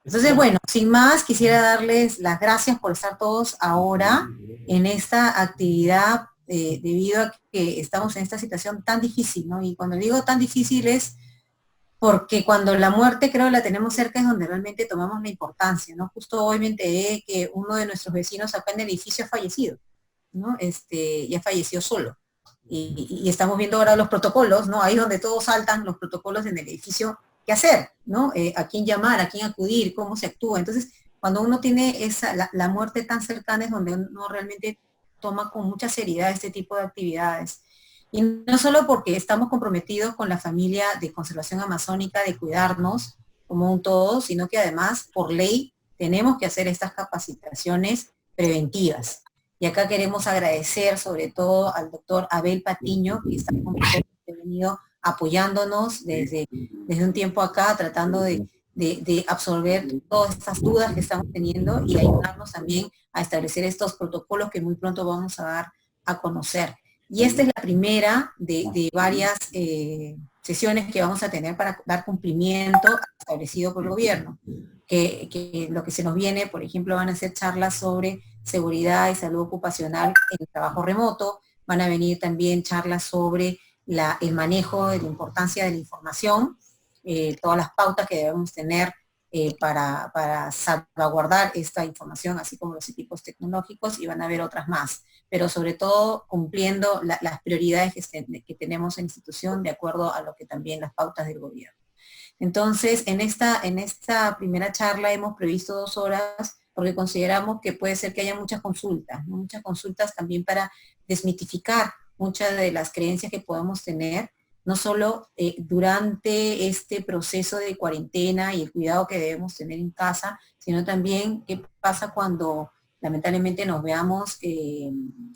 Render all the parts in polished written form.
Entonces, bueno, sin más, quisiera darles las gracias por estar todos ahora en esta actividad, debido a que estamos en esta situación tan difícil, ¿no? Y cuando digo tan difícil es porque cuando la muerte creo la tenemos cerca es donde realmente tomamos la importancia, ¿no? Justo hoy me enteré que uno de nuestros vecinos acá en el edificio ha fallecido, ¿no? Ya falleció solo. Y estamos viendo ahora los protocolos, ¿no? Ahí es donde todos saltan los protocolos en el edificio, qué hacer, ¿no? A quién llamar, a quién acudir, cómo se actúa. Entonces, cuando uno tiene la muerte tan cercana es donde uno realmente toma con mucha seriedad este tipo de actividades. Y no solo porque estamos comprometidos con la familia de conservación amazónica, de cuidarnos como un todo, sino que además, por ley, tenemos que hacer estas capacitaciones preventivas. Y acá queremos agradecer sobre todo al doctor Abel Patiño, que está con nosotros, que ha venido apoyándonos desde un tiempo acá, tratando de absorber todas estas dudas que estamos teniendo y ayudarnos también a establecer estos protocolos que muy pronto vamos a dar a conocer. Y esta es la primera de varias sesiones que vamos a tener para dar cumplimiento establecido por el gobierno. Que lo que se nos viene, por ejemplo, van a ser charlas sobre seguridad y salud ocupacional en el trabajo remoto, van a venir también charlas sobre el manejo de la importancia de la información, todas las pautas que debemos tener para salvaguardar esta información, así como los equipos tecnológicos, y van a haber otras más, pero sobre todo cumpliendo las prioridades que tenemos en la institución de acuerdo a lo que también las pautas del gobierno. Entonces, en esta primera charla hemos previsto 2 horas porque consideramos que puede ser que haya muchas consultas, ¿no? Muchas consultas también para desmitificar muchas de las creencias que podemos tener, no solo durante este proceso de cuarentena y el cuidado que debemos tener en casa, sino también qué pasa cuando lamentablemente nos veamos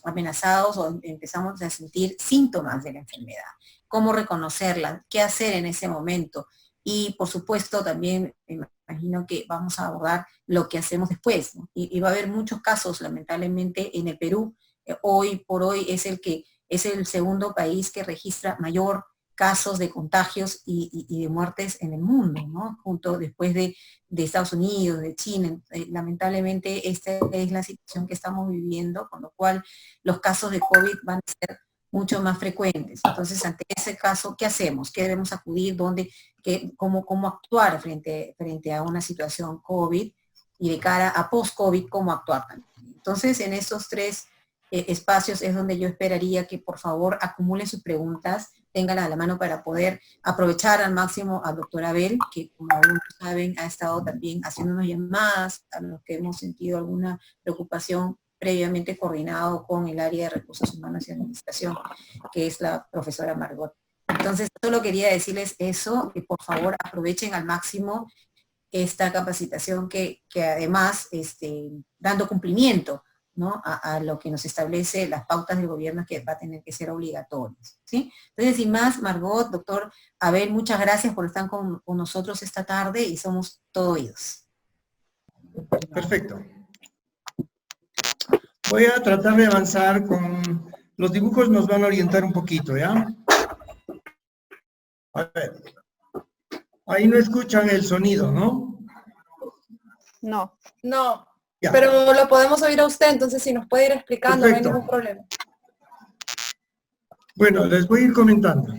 amenazados o empezamos a sentir síntomas de la enfermedad. Cómo reconocerla, qué hacer en ese momento, y por supuesto también me imagino que vamos a abordar lo que hacemos después, ¿no? Y va a haber muchos casos, lamentablemente, en el Perú. Hoy por hoy es el segundo país que registra mayor casos de contagios y de muertes en el mundo, ¿no? Junto después de Estados Unidos, de China. Lamentablemente esta es la situación que estamos viviendo, con lo cual los casos de COVID van a ser mucho más frecuentes. Entonces, ante ese caso, ¿qué hacemos? ¿Qué debemos acudir? ¿Dónde? Cómo actuar frente a una situación COVID, y de cara a post-COVID, cómo actuar también. Entonces, en estos 3 espacios es donde yo esperaría que por favor acumulen sus preguntas, ténganlas a la mano para poder aprovechar al máximo al doctor Abel, que como algunos saben ha estado también haciéndonos llamadas a los que hemos sentido alguna preocupación, previamente coordinado con el área de recursos humanos y administración, que es la profesora Margot. Entonces, solo quería decirles eso, que por favor aprovechen al máximo esta capacitación que además, dando cumplimiento, ¿no? A lo que nos establece las pautas del gobierno, que va a tener que ser obligatorios, ¿sí? Entonces, sin más, Margot, doctor Abel, muchas gracias por estar con nosotros esta tarde y somos todo oídos. Perfecto. Voy a tratar de avanzar con... Los dibujos nos van a orientar un poquito, ¿ya? A ver. Ahí no escuchan el sonido, ¿no? No. No. Ya. Pero lo podemos oír a usted, entonces si nos puede ir explicando, Perfecto. no hay ningún problema. Bueno, les voy a ir comentando.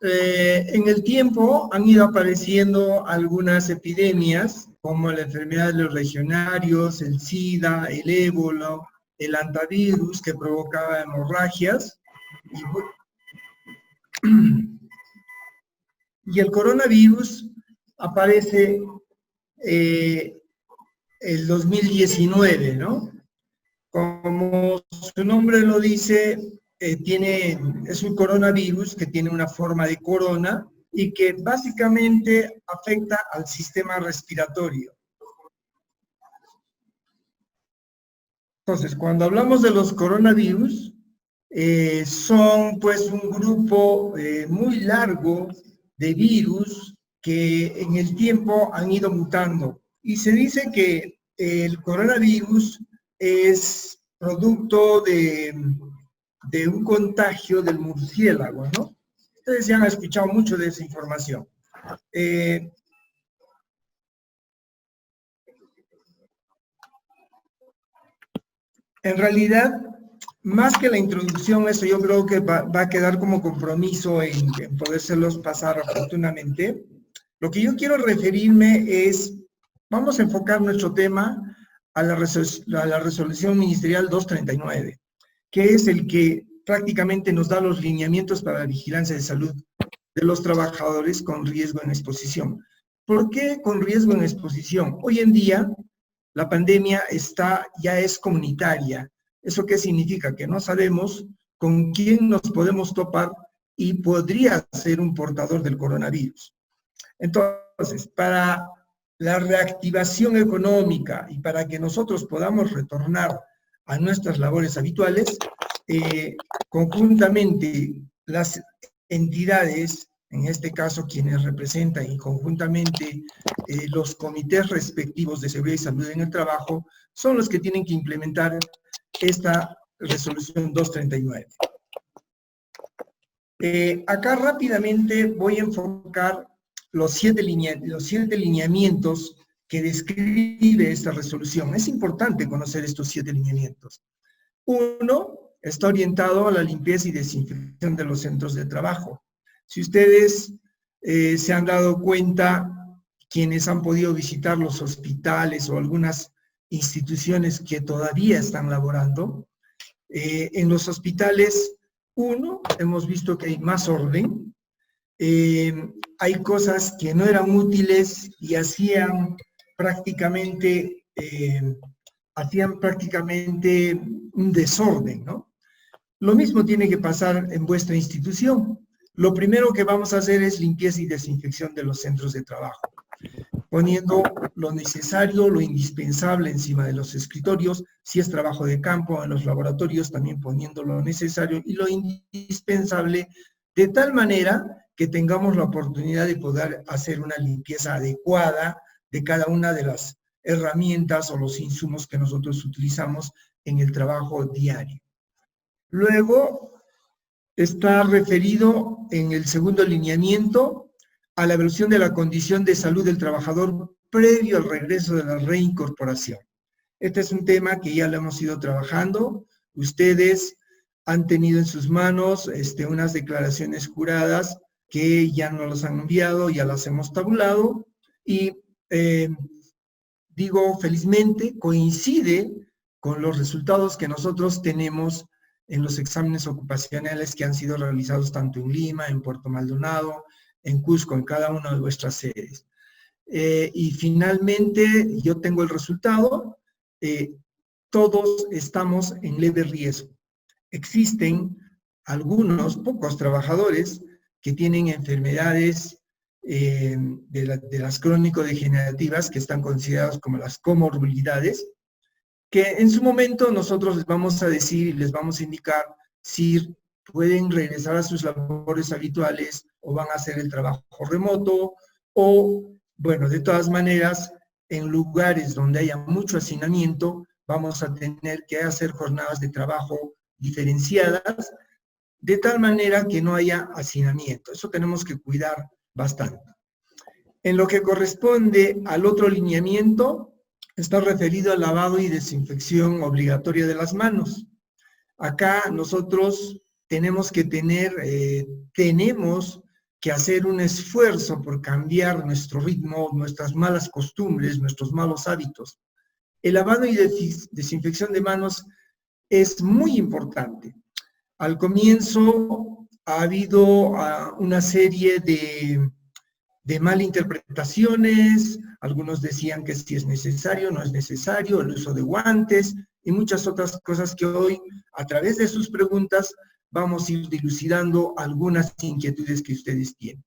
En el tiempo han ido apareciendo algunas epidemias, como la enfermedad de los legionarios, el SIDA, el ébola, el antivirus que provocaba hemorragias, y el coronavirus aparece el 2019, ¿no? Como su nombre lo dice, es un coronavirus que tiene una forma de corona y que básicamente afecta al sistema respiratorio. Entonces, cuando hablamos de los coronavirus, son pues un grupo muy largo de virus que en el tiempo han ido mutando. Y se dice que el coronavirus es producto de un contagio del murciélago, ¿no? Ustedes ya han escuchado mucho de esa información. En realidad, más que la introducción, eso yo creo que va a quedar como compromiso en podérselos pasar oportunamente. Lo que yo quiero referirme es, vamos a enfocar nuestro tema a la resolución ministerial 239, que es el que prácticamente nos da los lineamientos para la vigilancia de salud de los trabajadores con riesgo en exposición. ¿Por qué con riesgo en exposición? Hoy en día, la pandemia ya es comunitaria. ¿Eso qué significa? Que no sabemos con quién nos podemos topar y podría ser un portador del coronavirus. Entonces, para la reactivación económica y para que nosotros podamos retornar a nuestras labores habituales, conjuntamente las entidades, en este caso quienes representan y conjuntamente los comités respectivos de seguridad y salud en el trabajo, son los que tienen que implementar esta resolución 239. Acá rápidamente voy a enfocar los siete lineamientos que describe esta resolución. Es importante conocer estos 7 lineamientos. 1, está orientado a la limpieza y desinfección de los centros de trabajo. Si ustedes se han dado cuenta, quienes han podido visitar los hospitales o algunas instituciones que todavía están laborando, en los hospitales, hemos visto que hay más orden, hay cosas que no eran útiles y hacían prácticamente un desorden, ¿no? Lo mismo tiene que pasar en vuestra institución. Lo primero que vamos a hacer es limpieza y desinfección de los centros de trabajo, poniendo lo necesario, lo indispensable encima de los escritorios, si es trabajo de campo, en los laboratorios también poniendo lo necesario y lo indispensable, de tal manera que tengamos la oportunidad de poder hacer una limpieza adecuada de cada una de las herramientas o los insumos que nosotros utilizamos en el trabajo diario. Luego, está referido en el segundo lineamiento a la evaluación de la condición de salud del trabajador previo al regreso de la reincorporación. Este es un tema que ya lo hemos ido trabajando. Ustedes han tenido en sus manos unas declaraciones juradas que ya nos las han enviado, ya las hemos tabulado y digo felizmente coincide con los resultados que nosotros tenemos en los exámenes ocupacionales que han sido realizados tanto en Lima, en Puerto Maldonado, en Cusco, en cada una de vuestras sedes. Y finalmente yo tengo el resultado, todos estamos en leve riesgo. Existen algunos pocos trabajadores que tienen enfermedades de las crónico-degenerativas que están consideradas como las comorbilidades, que en su momento nosotros les vamos a decir y les vamos a indicar si pueden regresar a sus labores habituales o van a hacer el trabajo remoto o, bueno, de todas maneras, en lugares donde haya mucho hacinamiento, vamos a tener que hacer jornadas de trabajo diferenciadas, de tal manera que no haya hacinamiento. Eso tenemos que cuidar bastante. En lo que corresponde al otro lineamiento, está referido al lavado y desinfección obligatoria de las manos. Acá nosotros tenemos que hacer un esfuerzo por cambiar nuestro ritmo, nuestras malas costumbres, nuestros malos hábitos. El lavado y desinfección de manos es muy importante. Al comienzo ha habido una serie de malinterpretaciones, algunos decían que si es necesario, no es necesario, el uso de guantes y muchas otras cosas que hoy, a través de sus preguntas, vamos a ir dilucidando algunas inquietudes que ustedes tienen.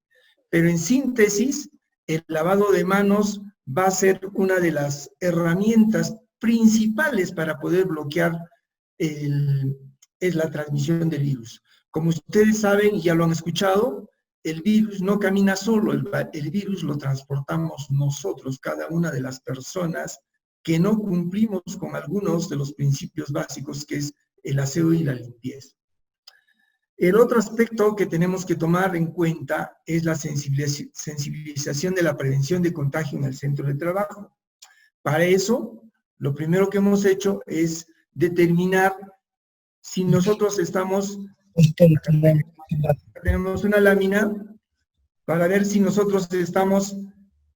Pero en síntesis, el lavado de manos va a ser una de las herramientas principales para poder bloquear la transmisión del virus. Como ustedes saben y ya lo han escuchado, el virus no camina solo, el virus lo transportamos nosotros, cada una de las personas que no cumplimos con algunos de los principios básicos que es el aseo y la limpieza. El otro aspecto que tenemos que tomar en cuenta es la sensibilización de la prevención de contagio en el centro de trabajo. Para eso, lo primero que hemos hecho es determinar si nosotros estamos, tenemos una lámina para ver si nosotros estamos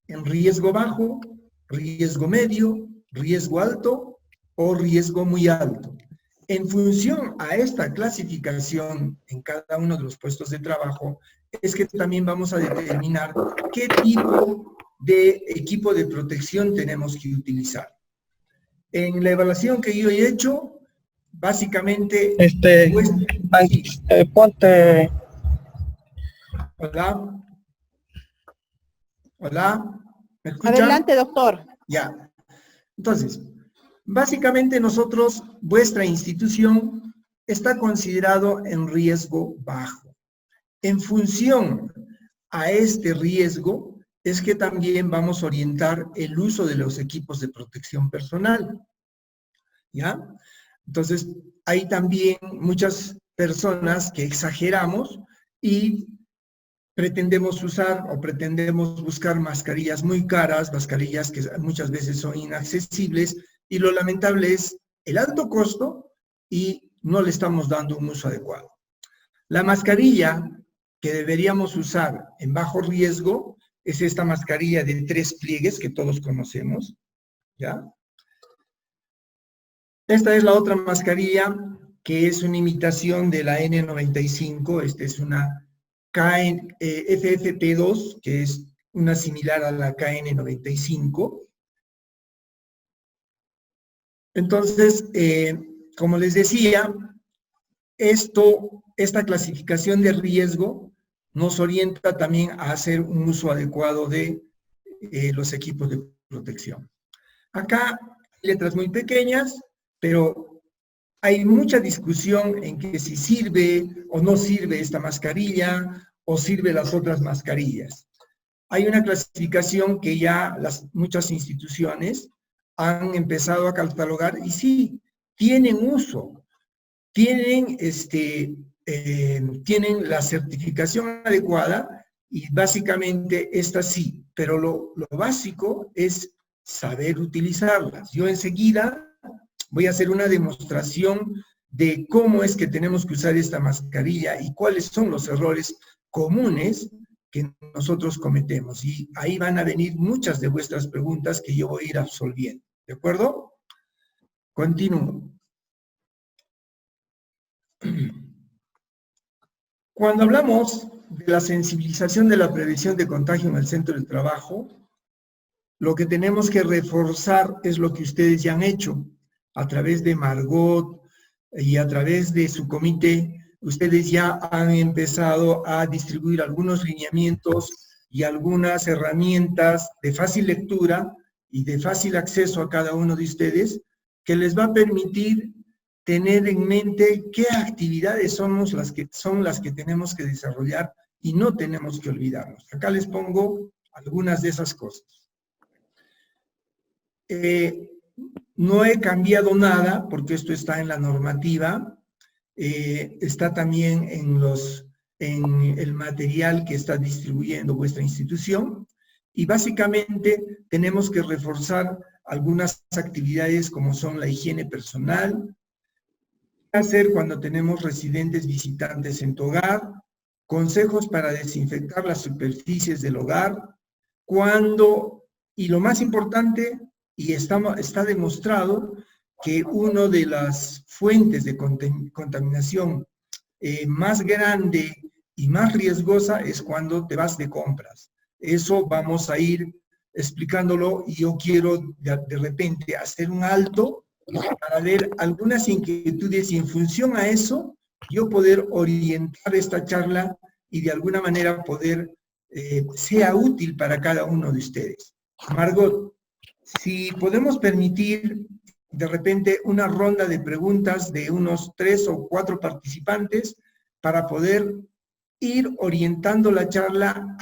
en riesgo bajo, riesgo medio, riesgo alto o riesgo muy alto. En función a esta clasificación en cada uno de los puestos de trabajo, es que también vamos a determinar qué tipo de equipo de protección tenemos que utilizar. En la evaluación que yo he hecho, básicamente... pues, sí. Ponte... Hola. Hola. ¿Me escuchan? Adelante, doctor. Ya. Entonces, básicamente nosotros, vuestra institución está considerado en riesgo bajo. En función a este riesgo, es que también vamos a orientar el uso de los equipos de protección personal. ¿Ya? Entonces, hay también muchas personas que exageramos y pretendemos usar o pretendemos buscar mascarillas muy caras, mascarillas que muchas veces son inaccesibles, y lo lamentable es el alto costo y no le estamos dando un uso adecuado. La mascarilla que deberíamos usar en bajo riesgo es esta mascarilla de 3 pliegues que todos conocemos, ¿ya? Esta es la otra mascarilla que es una imitación de la N95, esta es una FFP2, que es una similar a la KN95. Entonces, como les decía, esta clasificación de riesgo nos orienta también a hacer un uso adecuado de los equipos de protección. Acá, letras muy pequeñas, pero hay mucha discusión en que si sirve o no sirve esta mascarilla o sirve las otras mascarillas. Hay una clasificación que ya muchas instituciones han empezado a catalogar y sí, tienen uso, tienen la certificación adecuada y básicamente esta sí, pero lo básico es saber utilizarlas. Yo enseguida voy a hacer una demostración de cómo es que tenemos que usar esta mascarilla y cuáles son los errores comunes que nosotros cometemos. Y ahí van a venir muchas de vuestras preguntas que yo voy a ir absolviendo. ¿De acuerdo? Continúo. Cuando hablamos de la sensibilización de la prevención de contagio en el centro de trabajo, lo que tenemos que reforzar es lo que ustedes ya han hecho a través de Margot y a través de su comité. Ustedes ya han empezado a distribuir algunos lineamientos y algunas herramientas de fácil lectura y de fácil acceso a cada uno de ustedes, que les va a permitir tener en mente qué actividades son las que tenemos que desarrollar y no tenemos que olvidarnos. Acá les pongo algunas de esas cosas. No he cambiado nada, porque esto está en la normativa, está también en el material que está distribuyendo vuestra institución, y básicamente tenemos que reforzar algunas actividades como son la higiene personal, qué hacer cuando tenemos residentes visitantes en tu hogar, consejos para desinfectar las superficies del hogar, y lo más importante, y está demostrado que una de las fuentes de contaminación más grande y más riesgosa es cuando te vas de compras. Eso vamos a ir explicándolo y yo quiero de repente hacer un alto para ver algunas inquietudes y en función a eso yo poder orientar esta charla y de alguna manera poder sea útil para cada uno de ustedes. Margot, si podemos permitir de repente una ronda de preguntas de unos 3 o 4 participantes para poder ir orientando la charla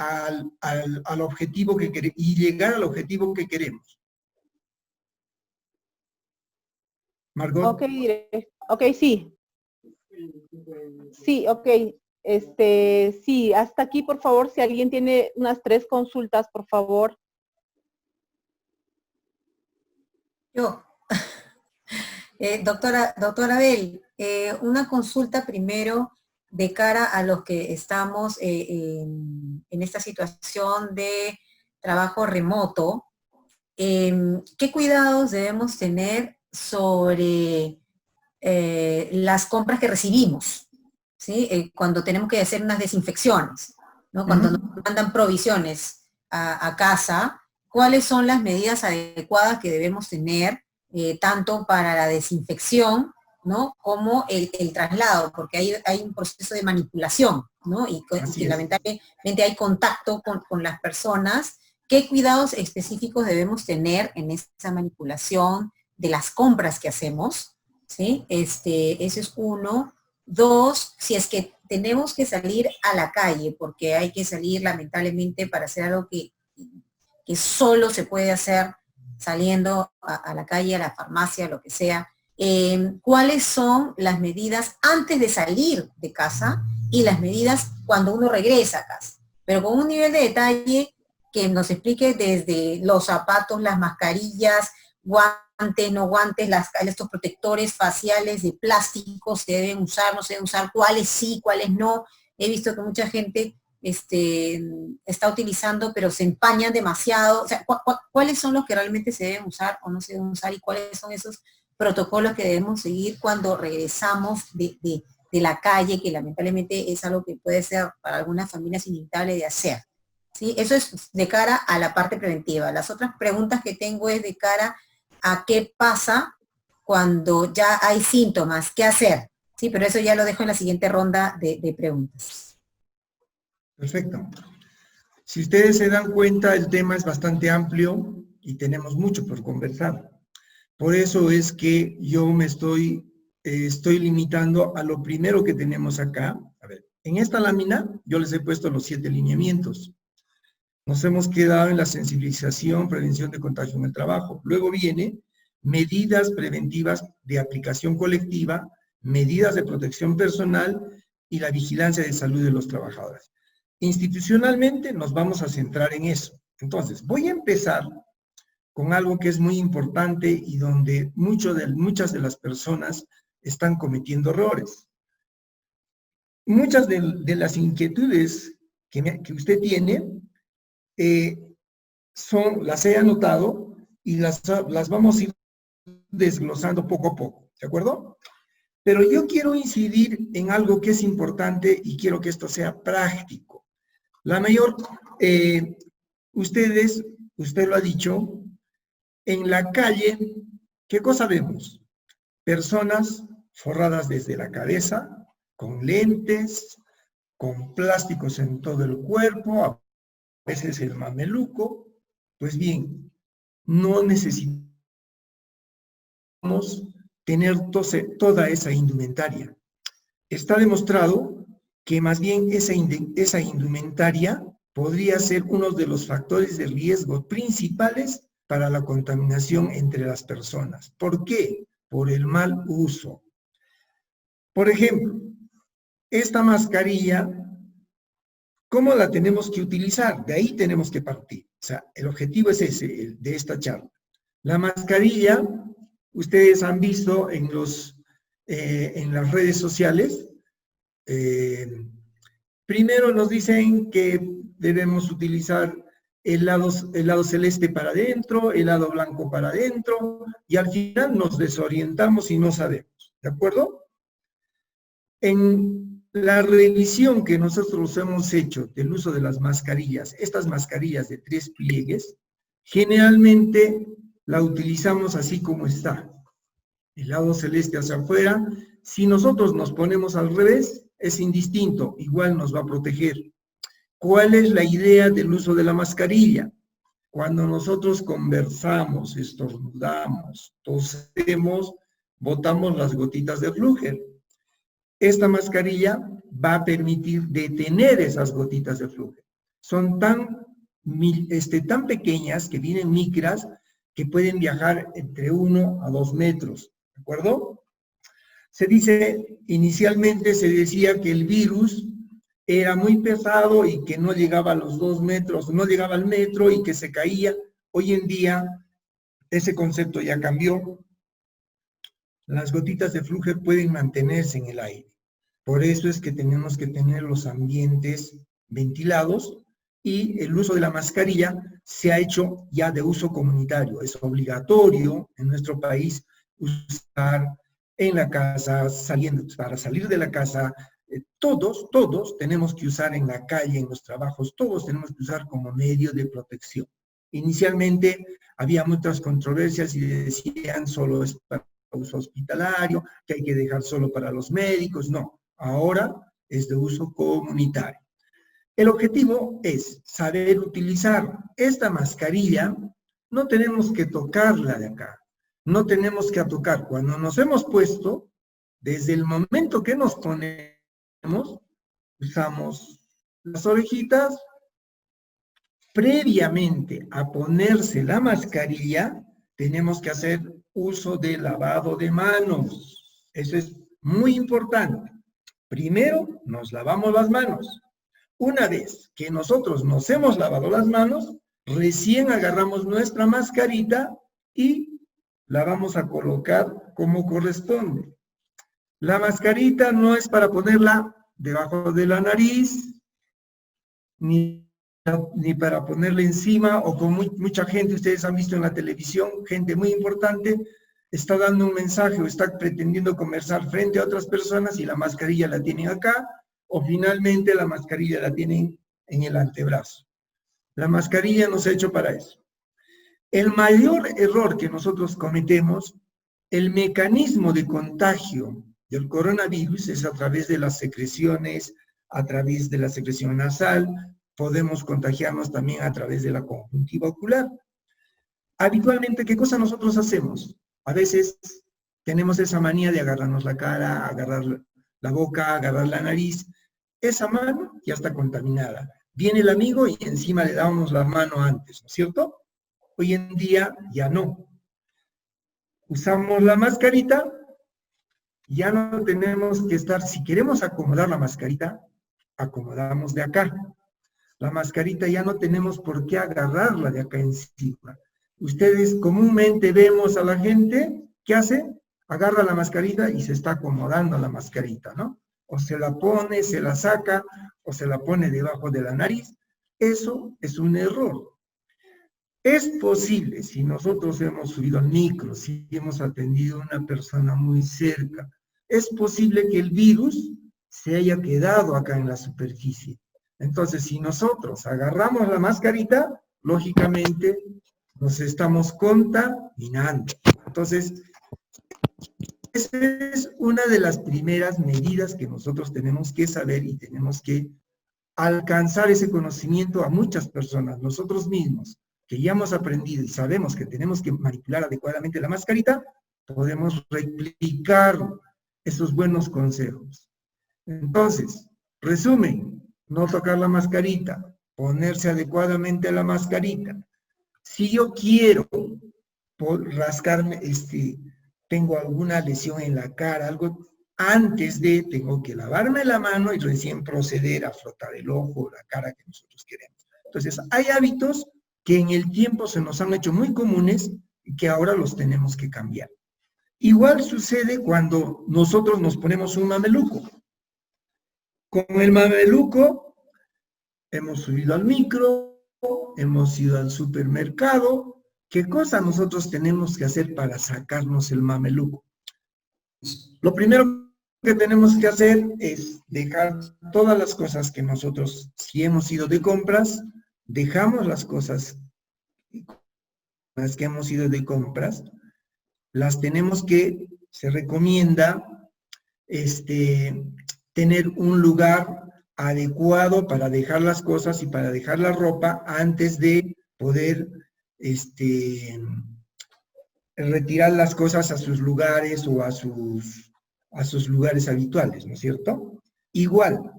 al objetivo que queremos y llegar al objetivo que queremos. Margot. Ok, sí. Sí, ok. Sí, hasta aquí, por favor, si alguien tiene unas 3 consultas, por favor. Yo. Doctora Abel, una consulta primero de cara a los que estamos en esta situación de trabajo remoto. ¿Qué cuidados debemos tener sobre las compras que recibimos? ¿Sí? Cuando tenemos que hacer unas desinfecciones, ¿no? Cuando nos mandan provisiones a casa, ¿cuáles son las medidas adecuadas que debemos tener? Tanto para la desinfección, ¿no? Como el traslado, porque hay un proceso de manipulación, ¿no? Y que lamentablemente hay contacto con las personas. ¿Qué cuidados específicos debemos tener en esa manipulación de las compras que hacemos? ¿Sí? Ese es uno. Dos, si es que tenemos que salir a la calle, porque hay que salir lamentablemente para hacer algo que solo se puede hacer saliendo a la calle, a la farmacia, lo que sea, ¿cuáles son las medidas antes de salir de casa y las medidas cuando uno regresa a casa? Pero con un nivel de detalle que nos explique desde los zapatos, las mascarillas, guantes, no guantes, estos protectores faciales de plástico, se deben usar, no se deben usar, cuáles sí, cuáles no. He visto que mucha gente está utilizando, pero se empañan demasiado. O sea, ¿cuáles son los que realmente se deben usar o no se deben usar y cuáles son esos protocolos que debemos seguir cuando regresamos de la calle, que lamentablemente es algo que puede ser para algunas familias inevitable de hacer? ¿Sí? Eso es de cara a la parte preventiva. Las otras preguntas que tengo es de cara a qué pasa cuando ya hay síntomas, qué hacer. Sí, pero eso ya lo dejo en la siguiente ronda de preguntas. Perfecto. Si ustedes se dan cuenta, el tema es bastante amplio y tenemos mucho por conversar. Por eso es que yo me estoy limitando a lo primero que tenemos acá. A ver, en esta lámina yo les he puesto los 7 lineamientos. Nos hemos quedado en la sensibilización, prevención de contagio en el trabajo. Luego viene medidas preventivas de aplicación colectiva, medidas de protección personal y la vigilancia de salud de los trabajadores. Institucionalmente nos vamos a centrar en eso. Entonces, voy a empezar con algo que es muy importante y donde muchas de las personas están cometiendo errores. Muchas de las inquietudes que usted tiene las he anotado y las vamos a ir desglosando poco a poco, ¿de acuerdo? Pero yo quiero incidir en algo que es importante y quiero que esto sea práctico. Usted lo ha dicho, en la calle, ¿qué cosa vemos? Personas forradas desde la cabeza, con lentes, con plásticos en todo el cuerpo, a veces el mameluco. Pues bien, no necesitamos tener toda esa indumentaria. Está demostrado que más bien esa indumentaria podría ser uno de los factores de riesgo principales para la contaminación entre las personas. ¿Por qué? Por el mal uso. Por ejemplo, esta mascarilla, ¿cómo la tenemos que utilizar? De ahí tenemos que partir. O sea, el objetivo es ese, de esta charla. La mascarilla, ustedes han visto en las redes sociales. Primero nos dicen que debemos utilizar el lado celeste para adentro, el lado blanco para adentro, y al final nos desorientamos y no sabemos, ¿de acuerdo? En la revisión que nosotros hemos hecho del uso de las mascarillas, estas mascarillas de 3 pliegues, generalmente la utilizamos así como está, el lado celeste hacia afuera. Si nosotros nos ponemos al revés, es indistinto, igual nos va a proteger. ¿Cuál es la idea del uso de la mascarilla? Cuando nosotros conversamos, estornudamos, tosemos, botamos las gotitas de flúgel. Esta mascarilla va a permitir detener esas gotitas de flúgel. Son tan pequeñas que vienen micras que pueden viajar entre 1 a 2 metros, ¿de acuerdo? Inicialmente se decía que el virus era muy pesado y que no llegaba a los 2 metros, no llegaba al metro y que se caía. Hoy en día ese concepto ya cambió. las gotitas de flúor pueden mantenerse en el aire. Por eso es que tenemos que tener los ambientes ventilados y el uso de la mascarilla se ha hecho ya de uso comunitario. Es obligatorio en nuestro país usar en la casa, para salir de la casa. Todos tenemos que usar en la calle, en los trabajos, todos tenemos que usar como medio de protección. Inicialmente había muchas controversias y decían solo es para uso hospitalario, que hay que dejar solo para los médicos. No, ahora es de uso comunitario. El objetivo es saber utilizar esta mascarilla. No tenemos que tocarla de acá, no tenemos que tocar. Cuando nos hemos puesto, desde el momento que nos ponemos, usamos las orejitas. Previamente a ponerse la mascarilla, tenemos que hacer uso de lavado de manos. Eso es muy importante. Primero, nos lavamos las manos. Una vez que nosotros nos hemos lavado las manos, recién agarramos nuestra mascarita y la vamos a colocar como corresponde. La mascarita no es para ponerla debajo de la nariz, ni para ponerla encima, o con mucha gente, ustedes han visto en la televisión, gente muy importante, está dando un mensaje o está pretendiendo conversar frente a otras personas y la mascarilla la tienen acá, o finalmente la mascarilla la tienen en el antebrazo. La mascarilla no se ha hecho para eso. El mayor error que nosotros cometemos, el mecanismo de contagio del coronavirus es a través de las secreciones, a través de la secreción nasal. Podemos contagiarnos también a través de la conjuntiva ocular. Habitualmente, ¿qué cosa nosotros hacemos? A veces tenemos esa manía de agarrarnos la cara, agarrar la boca, agarrar la nariz. Esa mano ya está contaminada. Viene el amigo y encima le damos la mano antes, ¿no es cierto? Hoy en día ya no. Usamos la mascarita, ya no tenemos que estar, si queremos acomodar la mascarita, acomodamos de acá. La mascarita ya no tenemos por qué agarrarla de acá encima. Ustedes comúnmente vemos a la gente, ¿qué hace? Agarra la mascarita y se está acomodando la mascarita, ¿no? O se la pone, se la saca, o se la pone debajo de la nariz. Eso es un error. Es posible, si nosotros hemos subido al micro, si hemos atendido a una persona muy cerca, es posible que el virus se haya quedado acá en la superficie. Entonces, si nosotros agarramos la mascarita, lógicamente nos estamos contaminando. Entonces, esa es una de las primeras medidas que nosotros tenemos que saber y tenemos que alcanzar ese conocimiento a muchas personas, nosotros mismos, que ya hemos aprendido y sabemos que tenemos que manipular adecuadamente la mascarita, podemos replicar esos buenos consejos. Entonces, resumen, no tocar la mascarita, ponerse adecuadamente la mascarita. Si yo quiero rascarme, tengo alguna lesión en la cara, algo, antes de, tengo que lavarme la mano y recién proceder a frotar el ojo, la cara que nosotros queremos. Entonces, hay hábitos que en el tiempo se nos han hecho muy comunes y que ahora los tenemos que cambiar. Igual sucede cuando nosotros nos ponemos un mameluco. Con el mameluco hemos subido al micro, hemos ido al supermercado. ¿Qué cosa nosotros tenemos que hacer para sacarnos el mameluco? Lo primero que tenemos que hacer es dejar todas las cosas que nosotros, si hemos ido de compras, dejamos las cosas las que hemos ido de compras, las tenemos que, se recomienda tener un lugar adecuado para dejar las cosas y para dejar la ropa antes de poder retirar las cosas a sus lugares o a sus lugares habituales, ¿no es cierto? Igual,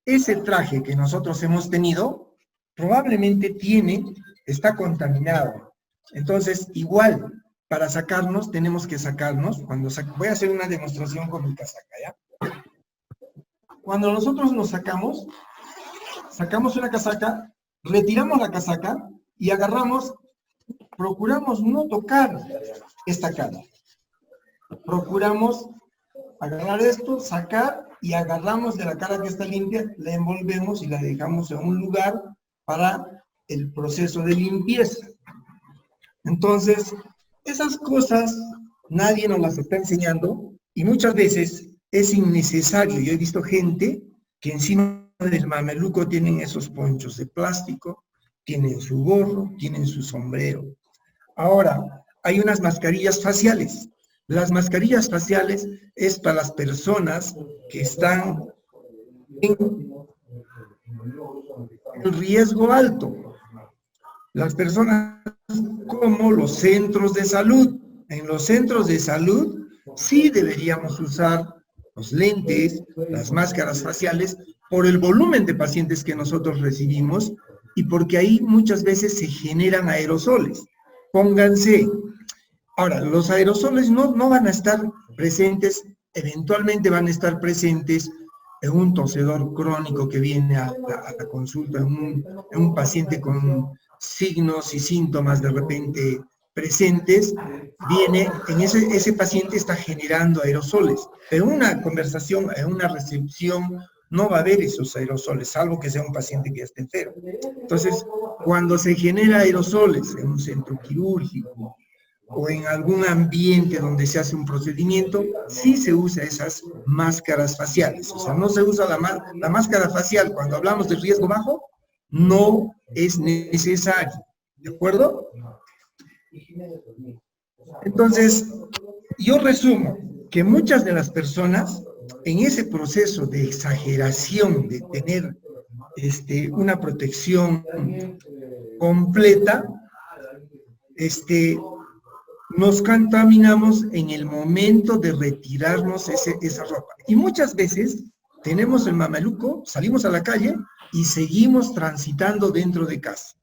ese traje que nosotros hemos tenido probablemente está contaminado. Entonces, igual, para sacarnos, tenemos que sacarnos. Voy a hacer una demostración con mi casaca, ¿ya? Cuando nosotros nos sacamos una casaca, retiramos la casaca y agarramos, procuramos no tocar esta cara. Procuramos agarrar esto, sacar y agarramos de la cara que está limpia, la envolvemos y la dejamos en un lugar para el proceso de limpieza. Entonces, esas cosas nadie nos las está enseñando y muchas veces es innecesario. Yo he visto gente que encima del mameluco tienen esos ponchos de plástico, tienen su gorro, tienen su sombrero. Ahora, hay unas mascarillas faciales. Las mascarillas faciales es para las personas que están en riesgo alto. Las personas como los centros de salud. En los centros de salud sí deberíamos usar los lentes, las máscaras faciales, por el volumen de pacientes que nosotros recibimos y porque ahí muchas veces se generan aerosoles. Pónganse. Ahora, los aerosoles no van a estar presentes, eventualmente van a estar presentes en un tosedor crónico que viene a la consulta, en un paciente con signos y síntomas de repente presentes, viene, en ese paciente está generando aerosoles, pero en una conversación, en una recepción, no va a haber esos aerosoles, salvo que sea un paciente que ya esté enfermo. Entonces, cuando se genera aerosoles en un centro quirúrgico, o en algún ambiente donde se hace un procedimiento, sí se usa esas máscaras faciales. O sea, no se usa la máscara facial cuando hablamos de riesgo bajo, no es necesario. ¿De acuerdo? Entonces, yo resumo que muchas de las personas en ese proceso de exageración de tener una protección completa, nos contaminamos en el momento de retirarnos esa ropa. Y muchas veces tenemos el mameluco, salimos a la calle y seguimos transitando dentro de casa.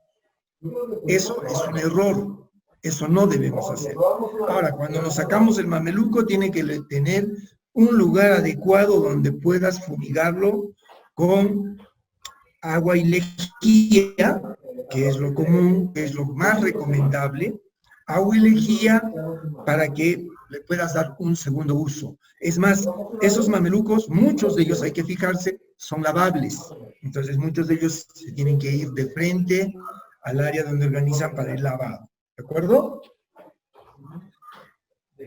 Eso es un error. Eso no debemos hacer. Ahora, cuando nos sacamos el mameluco, tiene que tener un lugar adecuado donde puedas fumigarlo con agua y lejía, que es lo común, que es lo más recomendable, agua y lejía para que le puedas dar un segundo uso. Es más, esos mamelucos, muchos de ellos, hay que fijarse, son lavables. Entonces, muchos de ellos se tienen que ir de frente al área donde organizan para el lavado. ¿De acuerdo?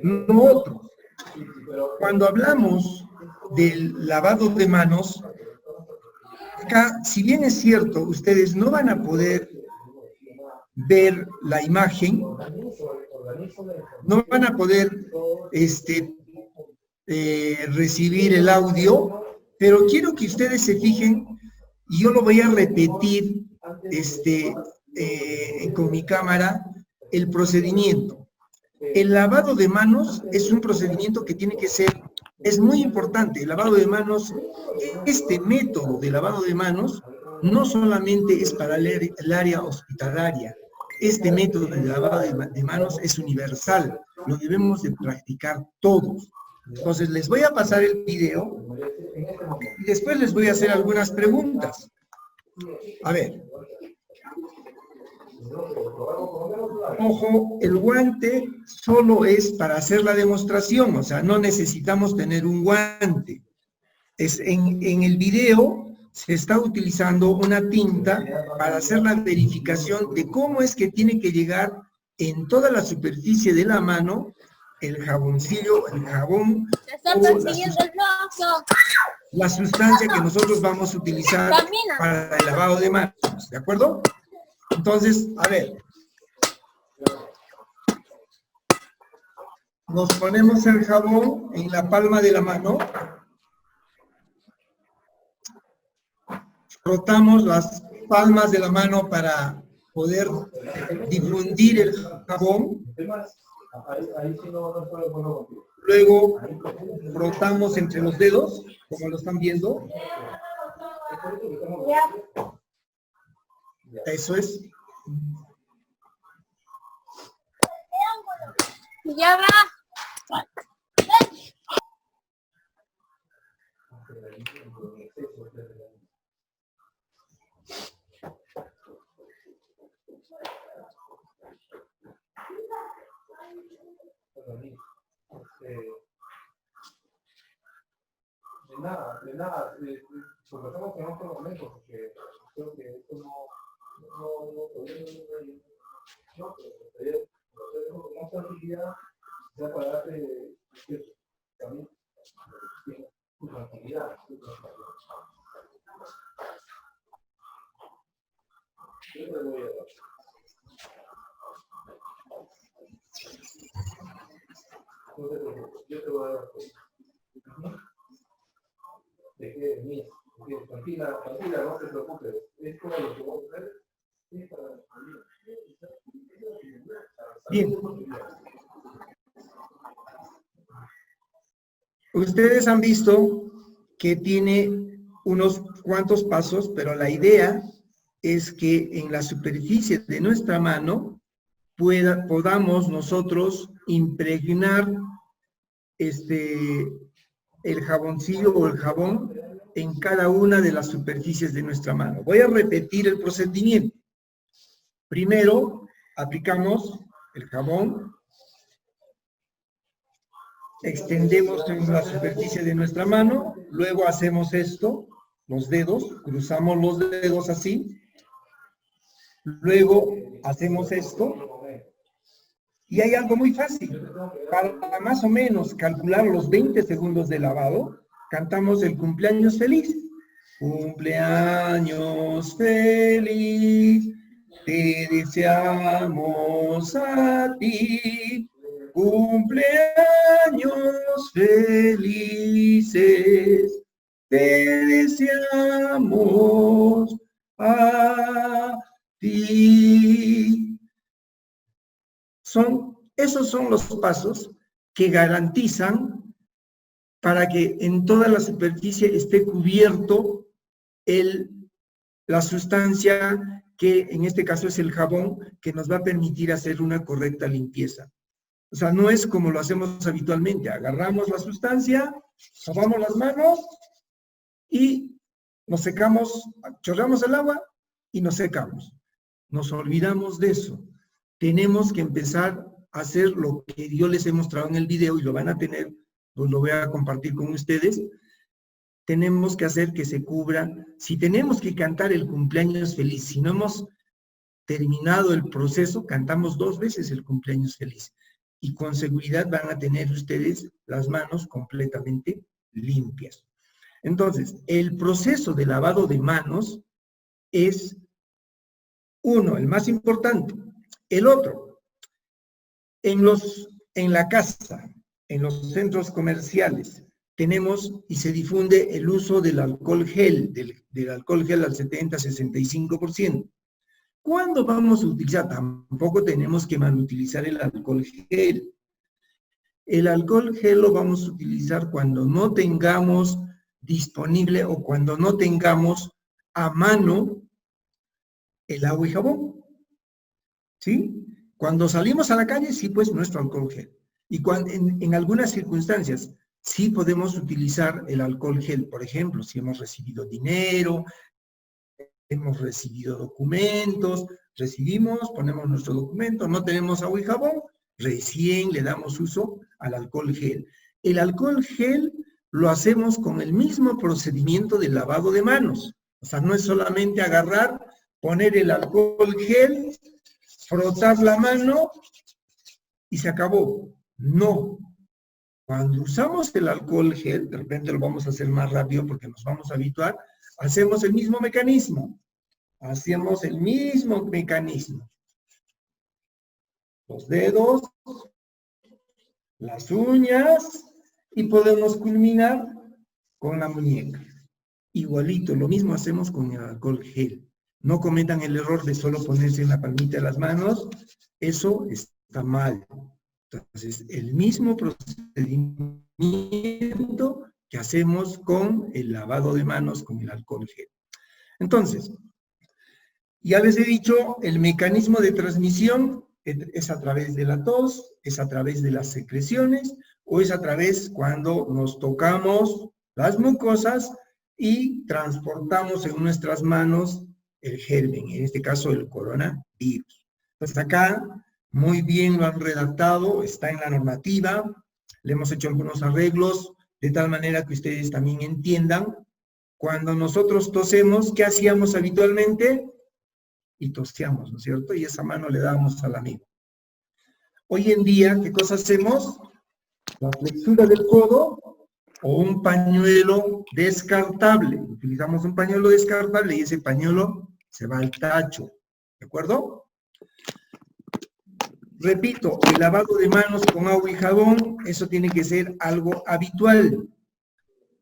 Lo otro, cuando hablamos del lavado de manos, acá, si bien es cierto, ustedes no van a poder ver la imagen, no van a poder recibir el audio, pero quiero que ustedes se fijen, y yo lo voy a repetir con mi cámara, el procedimiento. El lavado de manos es un procedimiento que tiene que ser, es muy importante, el lavado de manos, este método de lavado de manos no solamente es para el área hospitalaria, este método de lavado de manos es universal, lo debemos de practicar todos. Entonces les voy a pasar el video y después les voy a hacer algunas preguntas. A ver. Ojo, el guante solo es para hacer la demostración, o sea, no necesitamos tener un guante. En el video se está utilizando una tinta para hacer la verificación de cómo es que tiene que llegar en toda la superficie de la mano el jaboncillo, el jabón, la sustancia que nosotros vamos a utilizar para el lavado de manos, ¿de acuerdo? Entonces, a ver. Nos ponemos el jabón en la palma de la mano. Frotamos las palmas de la mano para poder difundir el jabón. Luego frotamos entre los dedos, como lo están viendo. Eso es. Ya va. Pues lo hacemos en otro momento, porque creo que esto no pero con más tranquilidad, ya para darte también tu tranquilidad. Yo te voy a dar. No te preocupes, yo te voy a dar. ¿De qué? Mía. Tranquila, tranquila, no te preocupes. Es como lo que voy a hacer. Es para la familia. Bien. Ustedes han visto que tiene unos cuantos pasos, pero la idea es que en la superficie de nuestra mano podamos nosotros impregnar el jaboncillo o el jabón en cada una de las superficies de nuestra mano. Voy a repetir el procedimiento. Primero, aplicamos el jabón, extendemos en la superficie de nuestra mano, luego hacemos esto, los dedos, cruzamos los dedos así, luego hacemos esto, y hay algo muy fácil. Para más o menos calcular los 20 segundos de lavado, cantamos el cumpleaños feliz. Cumpleaños feliz, te deseamos a ti. Cumpleaños felices, te deseamos a ti. Esos son los pasos que garantizan para que en toda la superficie esté cubierto la sustancia que en este caso es el jabón, que nos va a permitir hacer una correcta limpieza. O sea, no es como lo hacemos habitualmente. Agarramos la sustancia, lavamos las manos y nos secamos, chorreamos el agua y nos secamos. Nos olvidamos de eso. Tenemos que empezar a hacer lo que yo les he mostrado en el video y lo van a tener, pues lo voy a compartir con ustedes. Tenemos que hacer que se cubra. Si tenemos que cantar el cumpleaños feliz, si no hemos terminado el proceso, cantamos 2 veces el cumpleaños feliz. Y con seguridad van a tener ustedes las manos completamente limpias. Entonces, el proceso de lavado de manos es uno, el más importante. El otro, en la casa, en los centros comerciales, tenemos y se difunde el uso del alcohol gel, del alcohol gel al 70-65%. ¿Cuándo vamos a utilizar? Tampoco tenemos que malutilizar el alcohol gel. El alcohol gel lo vamos a utilizar cuando no tengamos disponible o cuando no tengamos a mano el agua y jabón. ¿Sí? Cuando salimos a la calle, sí, pues nuestro alcohol gel. Y en algunas circunstancias, sí podemos utilizar el alcohol gel. Por ejemplo, si hemos recibido dinero, hemos recibido documentos, ponemos nuestro documento, no tenemos agua y jabón, recién le damos uso al alcohol gel. El alcohol gel lo hacemos con el mismo procedimiento de lavado de manos. O sea, no es solamente agarrar, poner el alcohol gel, frotar la mano y se acabó. No. Cuando usamos el alcohol gel, de repente lo vamos a hacer más rápido porque nos vamos a habituar, hacemos el mismo mecanismo. Hacemos el mismo mecanismo. Los dedos, las uñas y podemos culminar con la muñeca. Igualito, lo mismo hacemos con el alcohol gel. No cometan el error de solo ponerse en la palmita de las manos. Eso está mal. Entonces, el mismo procedimiento que hacemos con el lavado de manos con el alcohol gel. Entonces, ya les he dicho, el mecanismo de transmisión es a través de la tos, es a través de las secreciones, o es a través cuando nos tocamos las mucosas y transportamos en nuestras manos el germen, en este caso el coronavirus. Entonces acá, muy bien lo han redactado, está en la normativa, le hemos hecho algunos arreglos, de tal manera que ustedes también entiendan Cuando nosotros tosemos, ¿qué hacíamos habitualmente? Y tosteamos, ¿no es cierto? Y esa mano le damos al amigo. Hoy en día, ¿qué cosa hacemos? La flexura del codo o un pañuelo descartable. Utilizamos un pañuelo descartable y ese pañuelo se va al tacho. ¿De acuerdo? Repito, el lavado de manos con agua y jabón, eso tiene que ser algo habitual.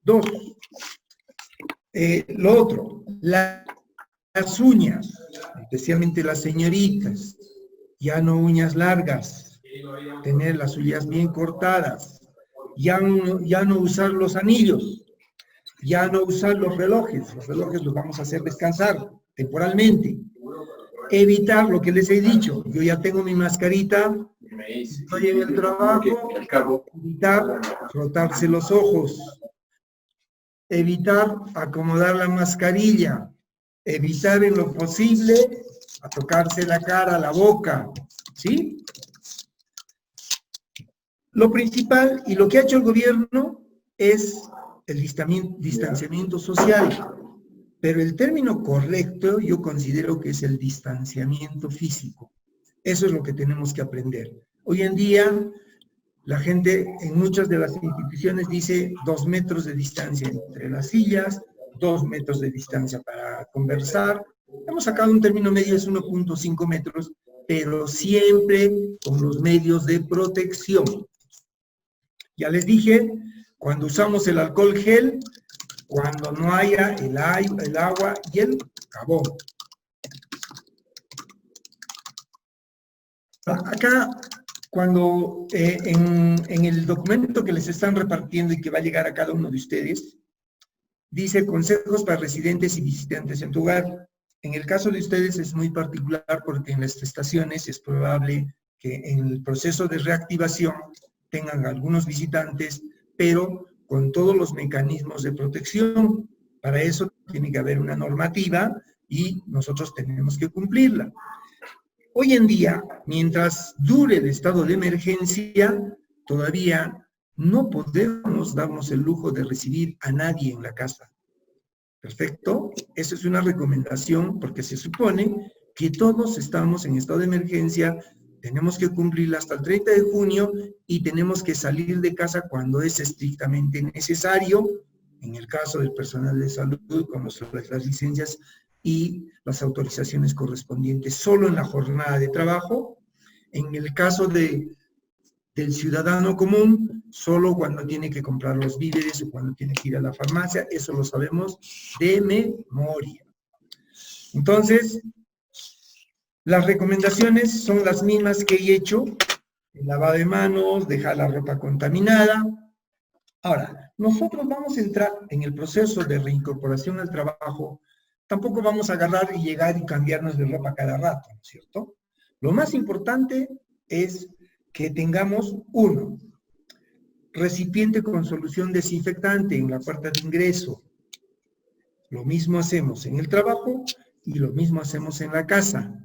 2. Lo otro, las uñas, especialmente las señoritas, ya no uñas largas, tener las uñas bien cortadas, ya no usar los anillos, ya no usar los relojes los vamos a hacer descansar temporalmente. Evitar lo que les he dicho, yo ya tengo mi mascarita, estoy en el trabajo, evitar frotarse los ojos, evitar acomodar la mascarilla, evitar en lo posible a tocarse la cara, la boca, ¿sí? Lo principal y lo que ha hecho el gobierno es el distanciamiento social, pero el término correcto yo considero que es el distanciamiento físico. Eso es lo que tenemos que aprender. Hoy en día, la gente en muchas de las instituciones dice 2 metros de distancia entre las sillas, 2 metros de distancia para conversar. Hemos sacado un término medio, es 1.5 metros, pero siempre con los medios de protección. Ya les dije, cuando usamos el alcohol gel, cuando no haya el agua y el jabón. Acá, cuando en el documento que les están repartiendo y que va a llegar a cada uno de ustedes, dice consejos para residentes y visitantes en tu hogar. En el caso de ustedes es muy particular porque en las estaciones es probable que en el proceso de reactivación tengan algunos visitantes, pero con todos los mecanismos de protección. Para eso tiene que haber una normativa y nosotros tenemos que cumplirla. Hoy en día, mientras dure el estado de emergencia, todavía no podemos darnos el lujo de recibir a nadie en la casa. ¿Perfecto? Esa es una recomendación porque se supone que todos estamos en estado de emergencia, tenemos que cumplirla hasta el 30 de junio y tenemos que salir de casa cuando es estrictamente necesario, en el caso del personal de salud, con las licencias y las autorizaciones correspondientes solo en la jornada de trabajo. En el caso del ciudadano común, solo cuando tiene que comprar los víveres o cuando tiene que ir a la farmacia, eso lo sabemos de memoria. Entonces, las recomendaciones son las mismas que he hecho: el lavado de manos, dejar la ropa contaminada. Ahora, nosotros vamos a entrar en el proceso de reincorporación al trabajo. Tampoco vamos a agarrar y llegar y cambiarnos de ropa cada rato, ¿no es cierto? Lo más importante es que tengamos, 1, recipiente con solución desinfectante en la puerta de ingreso. Lo mismo hacemos en el trabajo y lo mismo hacemos en la casa.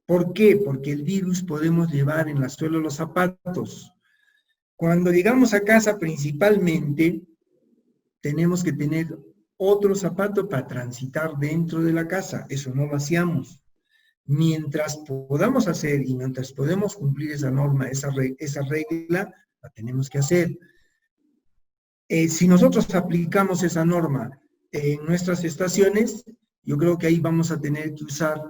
¿Por qué? Porque el virus podemos llevar en la suela los zapatos. Cuando llegamos a casa, principalmente, tenemos que tener otro zapato para transitar dentro de la casa. Eso no lo hacíamos. Mientras podamos hacer y mientras podemos cumplir esa norma, esa regla, la tenemos que hacer. Si nosotros aplicamos esa norma en nuestras estaciones, yo creo que ahí vamos a tener que usar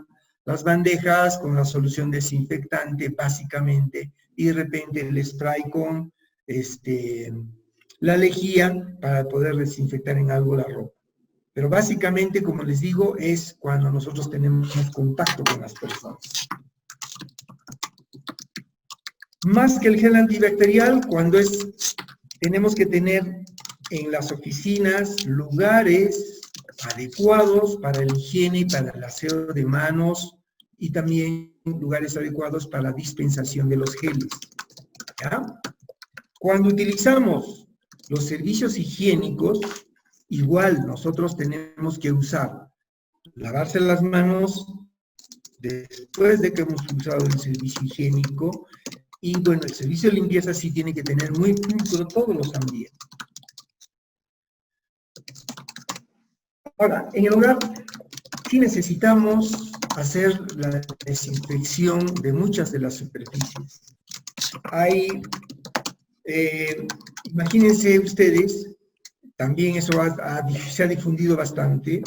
las bandejas con la solución desinfectante, básicamente, y de repente el spray con la lejía para poder desinfectar en algo la ropa. Pero básicamente, como les digo, es cuando nosotros tenemos contacto con las personas. Más que el gel antibacterial, cuando tenemos que tener en las oficinas lugares adecuados para la higiene y para el aseo de manos y también lugares adecuados para la dispensación de los geles. ¿Ya? Cuando utilizamos los servicios higiénicos, igual nosotros tenemos que lavarse las manos después de que hemos usado el servicio higiénico y bueno, el servicio de limpieza sí tiene que tener muy pulcro todos los ambientes. Ahora, en el hogar sí necesitamos hacer la desinfección de muchas de las superficies. Hay, imagínense ustedes, también eso se ha difundido bastante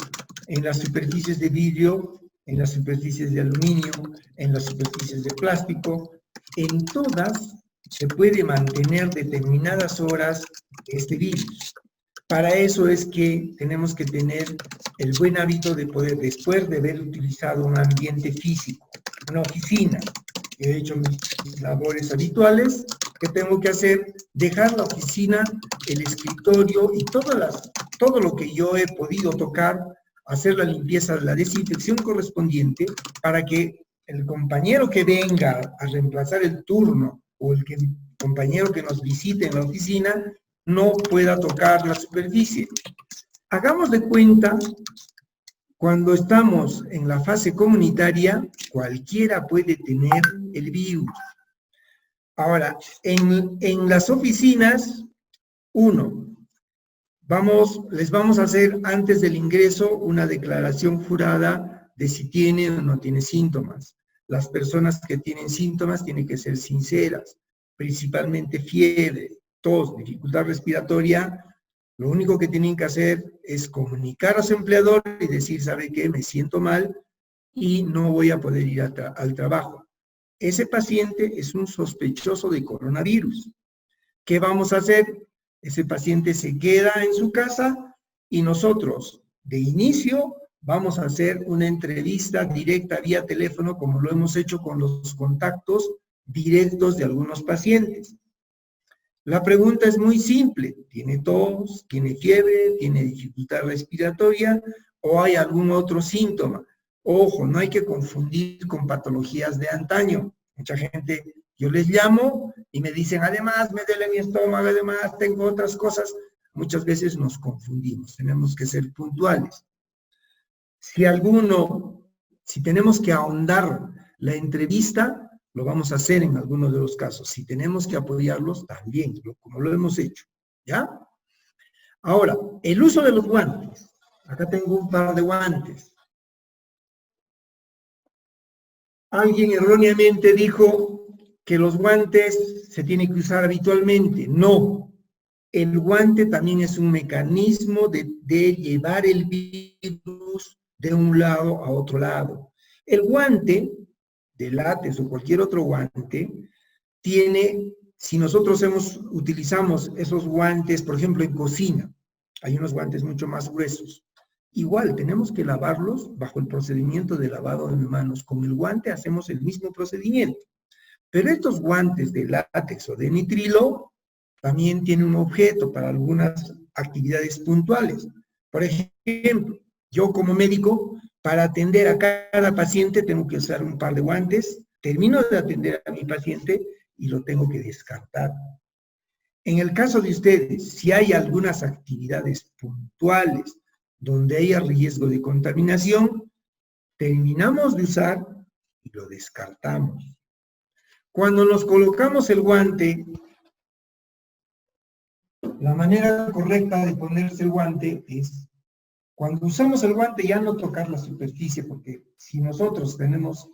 en las superficies de vidrio, en las superficies de aluminio, en las superficies de plástico. En todas se puede mantener determinadas horas este virus. Para eso es que tenemos que tener el buen hábito de poder, después de haber utilizado un ambiente físico, una oficina, que he hecho mis labores habituales, que tengo que hacer, dejar la oficina, el escritorio y todo lo que yo he podido tocar, hacer la limpieza, la desinfección correspondiente, para que el compañero que venga a reemplazar el turno o el compañero que nos visite en la oficina no pueda tocar la superficie. Hagamos de cuenta, cuando estamos en la fase comunitaria, cualquiera puede tener el virus. Ahora, en las oficinas, les vamos a hacer antes del ingreso una declaración jurada de si tiene o no tiene síntomas. Las personas que tienen síntomas tienen que ser sinceras, principalmente fiebre, tos, dificultad respiratoria. Lo único que tienen que hacer es comunicar a su empleador y decir, ¿sabe qué? Me siento mal y no voy a poder ir al trabajo. Ese paciente es un sospechoso de coronavirus. ¿Qué vamos a hacer? Ese paciente se queda en su casa y nosotros, de inicio, vamos a hacer una entrevista directa vía teléfono, como lo hemos hecho con los contactos directos de algunos pacientes. La pregunta es muy simple. ¿Tiene tos? ¿Tiene fiebre? ¿Tiene dificultad respiratoria? ¿O hay algún otro síntoma? Ojo, no hay que confundir con patologías de antaño. Mucha gente, yo les llamo y me dicen, además me duele mi estómago, además tengo otras cosas. Muchas veces nos confundimos, tenemos que ser puntuales. Si tenemos que ahondar la entrevista, lo vamos a hacer en algunos de los casos. Si tenemos que apoyarlos, también, como lo hemos hecho, ¿ya? Ahora, el uso de los guantes. Acá tengo un par de guantes. Alguien erróneamente dijo que los guantes se tienen que usar habitualmente. No. El guante también es un mecanismo de llevar el virus de un lado a otro lado. El guante de látex o cualquier otro guante tiene, si nosotros utilizamos esos guantes, por ejemplo, en cocina, hay unos guantes mucho más gruesos. Igual, tenemos que lavarlos bajo el procedimiento de lavado de manos. Con el guante hacemos el mismo procedimiento. Pero estos guantes de látex o de nitrilo también tienen un objeto para algunas actividades puntuales. Por ejemplo, yo como médico, para atender a cada paciente tengo que usar un par de guantes, termino de atender a mi paciente y lo tengo que descartar. En el caso de ustedes, si hay algunas actividades puntuales donde haya riesgo de contaminación, terminamos de usar y lo descartamos. Cuando nos colocamos el guante, la manera correcta de ponerse el guante es, cuando usamos el guante ya no tocar la superficie, porque si nosotros ponemos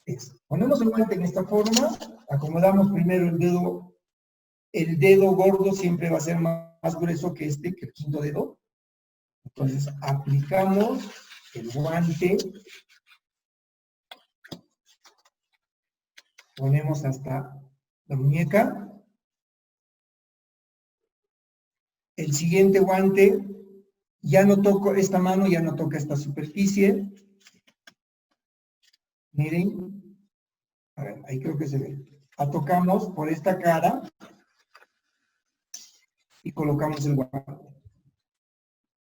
el guante en esta forma, acomodamos primero el dedo gordo siempre va a ser más grueso que el quinto dedo. Entonces aplicamos el guante, ponemos hasta la muñeca. El siguiente guante, ya no toco esta mano, ya no toca esta superficie. Miren, a ver, ahí creo que se ve. La tocamos por esta cara y colocamos el guante.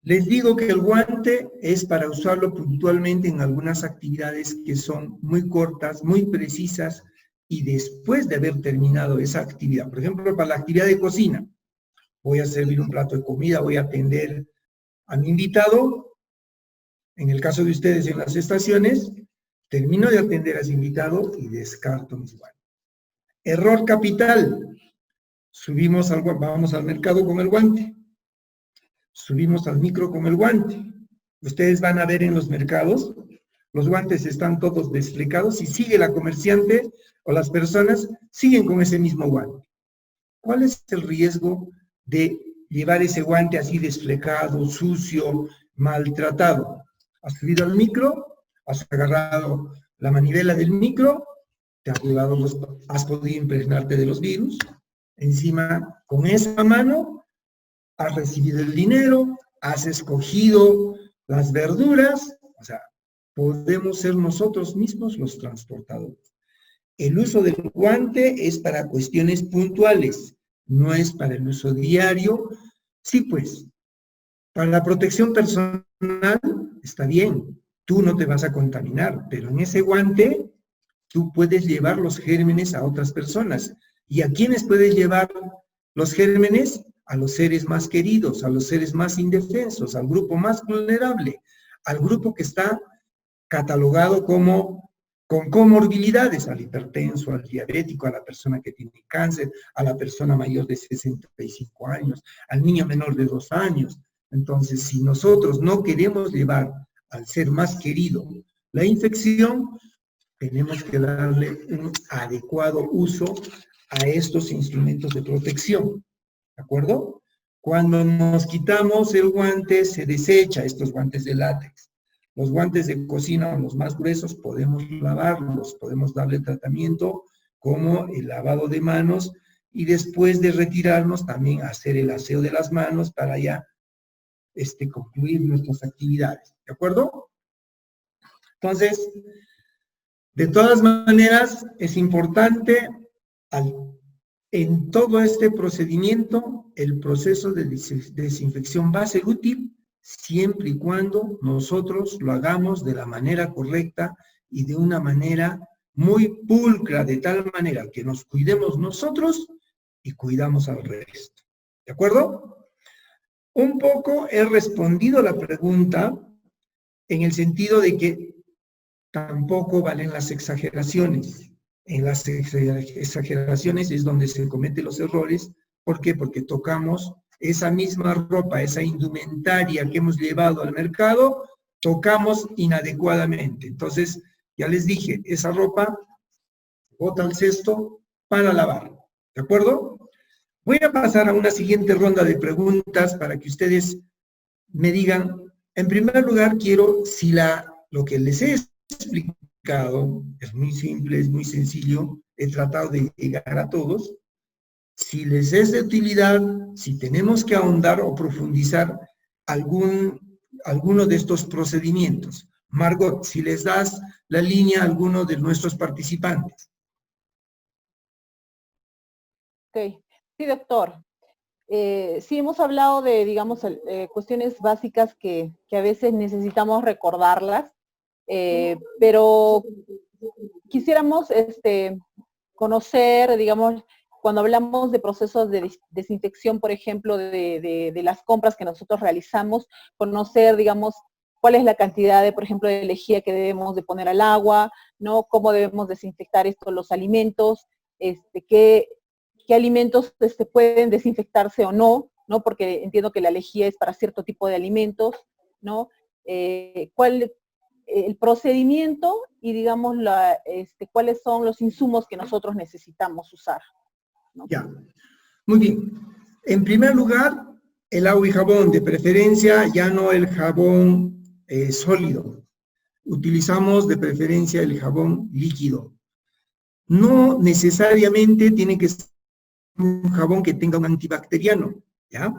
Les digo que el guante es para usarlo puntualmente en algunas actividades que son muy cortas, muy precisas, y después de haber terminado esa actividad. Por ejemplo, para la actividad de cocina, voy a servir un plato de comida, voy a atender a mi invitado, en el caso de ustedes en las estaciones, termino de atender a ese invitado y descarto mis guantes. Error capital, vamos al mercado con el guante. Subimos al micro con el guante. ustedes van a ver en los mercados, los guantes están todos desflecados y sigue la comerciante o las personas siguen con ese mismo guante. ¿Cuál es el riesgo de llevar ese guante así desflecado, sucio, maltratado? Has subido al micro, has agarrado la manivela del micro, has podido impregnarte de los virus, encima con esa mano has recibido el dinero, has escogido las verduras, o sea, podemos ser nosotros mismos los transportadores. El uso del guante es para cuestiones puntuales, no es para el uso diario. Sí, pues, para la protección personal está bien, tú no te vas a contaminar, pero en ese guante tú puedes llevar los gérmenes a otras personas. ¿Y a quiénes puedes llevar los gérmenes? A los seres más queridos, a los seres más indefensos, al grupo más vulnerable, al grupo que está catalogado como con comorbilidades, al hipertenso, al diabético, a la persona que tiene cáncer, a la persona mayor de 65 años, al niño menor de 2 años. Entonces, si nosotros no queremos llevar al ser más querido la infección, tenemos que darle un adecuado uso a estos instrumentos de protección, ¿de acuerdo? Cuando nos quitamos el guante, se desecha estos guantes de látex. Los guantes de cocina, los más gruesos, podemos lavarlos, podemos darle tratamiento como el lavado de manos y después de retirarnos también hacer el aseo de las manos para ya concluir nuestras actividades, ¿de acuerdo? Entonces, de todas maneras, es importante en todo este procedimiento, el proceso de desinfección va a ser útil siempre y cuando nosotros lo hagamos de la manera correcta y de una manera muy pulcra, de tal manera que nos cuidemos nosotros y cuidamos al resto. ¿De acuerdo? Un poco he respondido la pregunta en el sentido de que tampoco valen las exageraciones. En las exageraciones es donde se cometen los errores. ¿Por qué? Porque tocamos esa misma ropa, esa indumentaria que hemos llevado al mercado, tocamos inadecuadamente. Entonces, ya les dije, esa ropa bota al cesto para lavar. ¿De acuerdo? Voy a pasar a una siguiente ronda de preguntas para que ustedes me digan. En primer lugar, quiero si lo que les he explicado es muy simple, es muy sencillo, he tratado de llegar a todos. Si les es de utilidad, si tenemos que ahondar o profundizar alguno de estos procedimientos. Margot, si les das la línea a alguno de nuestros participantes. Ok, sí, doctor. Sí, hemos hablado de, digamos, cuestiones básicas que a veces necesitamos recordarlas, pero quisiéramos conocer, digamos, cuando hablamos de procesos de desinfección, por ejemplo, de las compras que nosotros realizamos, conocer, digamos, cuál es la cantidad de, por ejemplo, de lejía que debemos de poner al agua, ¿no? Cómo debemos desinfectar los alimentos, qué alimentos pueden desinfectarse o no, ¿no? Porque entiendo que la lejía es para cierto tipo de alimentos, ¿no? ¿Cuál el procedimiento y, digamos, cuáles son los insumos que nosotros necesitamos usar, ¿no? Ya, muy bien. En primer lugar, el agua y jabón, de preferencia ya no el jabón sólido. Utilizamos de preferencia el jabón líquido. No necesariamente tiene que ser un jabón que tenga un antibacteriano, ¿ya?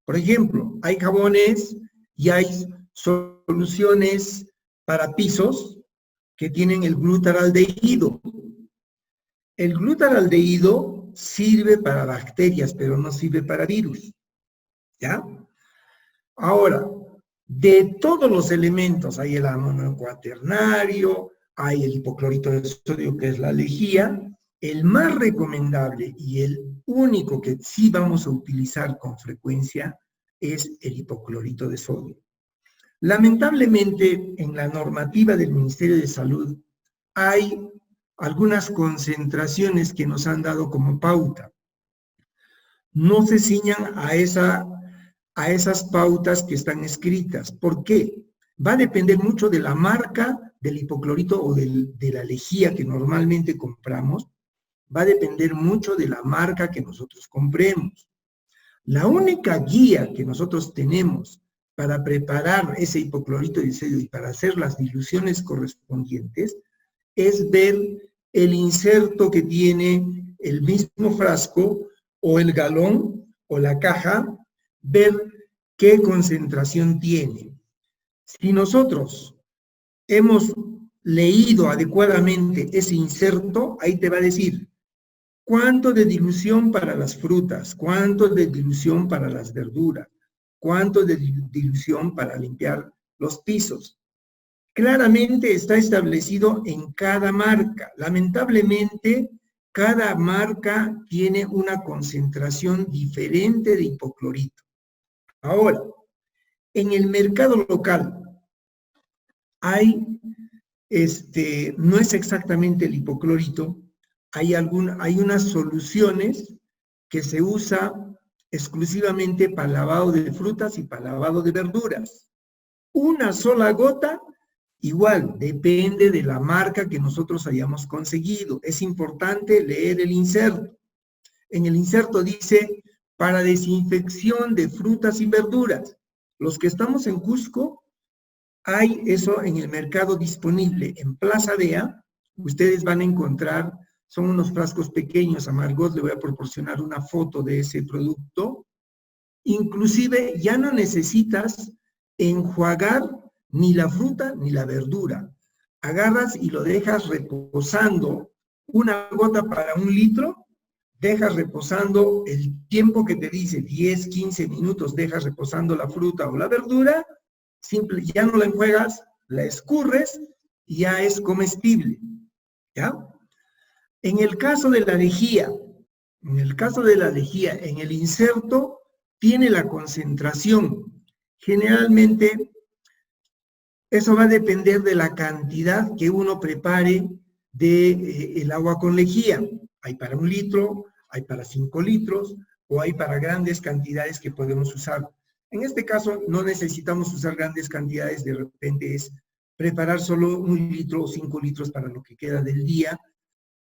Por ejemplo, hay jabones y hay soluciones para pisos que tienen el glutaraldehído. El glutaraldehído sirve para bacterias, pero no sirve para virus, ¿ya? Ahora, de todos los elementos, hay el amonio cuaternario, hay el hipoclorito de sodio, que es la lejía. El más recomendable y el único que sí vamos a utilizar con frecuencia es el hipoclorito de sodio. Lamentablemente, en la normativa del Ministerio de Salud hay algunas concentraciones que nos han dado como pauta. No se ciñan a esas pautas que están escritas. ¿Por qué? va a depender mucho de la marca del hipoclorito o de la lejía que normalmente compramos, va a depender mucho de la marca que nosotros compremos. La única guía que nosotros tenemos para preparar ese hipoclorito de sodio y para hacer las diluciones correspondientes es ver el inserto que tiene el mismo frasco o el galón o la caja, ver qué concentración tiene. Si nosotros hemos leído adecuadamente ese inserto, ahí te va a decir cuánto de dilución para las frutas, cuánto de dilución para las verduras, cuánto de dilución para limpiar los pisos. Claramente está establecido en cada marca. Lamentablemente, cada marca tiene una concentración diferente de hipoclorito. Ahora, en el mercado local hay, no es exactamente el hipoclorito, hay unas soluciones que se usa exclusivamente para lavado de frutas y para lavado de verduras. Una sola gota, igual, depende de la marca que nosotros hayamos conseguido. Es importante leer el inserto. En el inserto dice, para desinfección de frutas y verduras. Los que estamos en Cusco, hay eso en el mercado disponible. En Plaza Vea, ustedes van a encontrar, son unos frascos pequeños, a Margot le voy a proporcionar una foto de ese producto. Inclusive ya no necesitas enjuagar ni la fruta ni la verdura. Agarras y lo dejas reposando, una gota para 1 litro, dejas reposando el tiempo que te dice, 10, 15 minutos, dejas reposando la fruta o la verdura, ya no la enjuagas, la escurres y ya es comestible, ¿ya? En el caso de la lejía, en el inserto tiene la concentración. Generalmente, eso va a depender de la cantidad que uno prepare el agua con lejía. Hay para 1 litro, hay para 5 litros, o hay para grandes cantidades que podemos usar. En este caso, no necesitamos usar grandes cantidades, de repente es preparar solo 1 litro o 5 litros para lo que queda del día,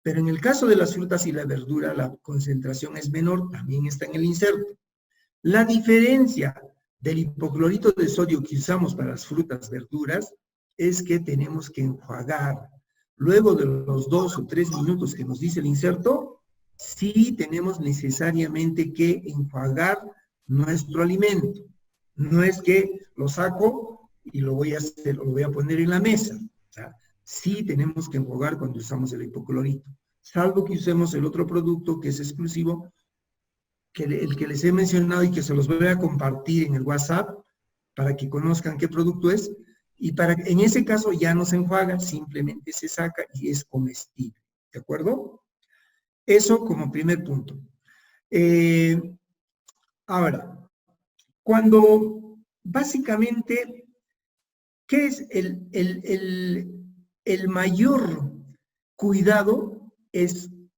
pero en el caso de las frutas y la verdura, la concentración es menor, también está en el inserto. La diferencia del hipoclorito de sodio que usamos para las frutas, verduras, es que tenemos que enjuagar. Luego de los 2 o 3 minutos que nos dice el inserto, sí tenemos necesariamente que enjuagar nuestro alimento. No es que lo saco y lo voy a poner en la mesa. O sea, sí tenemos que enjuagar cuando usamos el hipoclorito. Salvo que usemos el otro producto que es exclusivo, el que les he mencionado y que se los voy a compartir en el WhatsApp para que conozcan qué producto es. Y en ese caso ya no se enjuaga, simplemente se saca y es comestible. ¿De acuerdo? Eso como primer punto. Ahora, cuando básicamente, ¿qué es el mayor cuidado?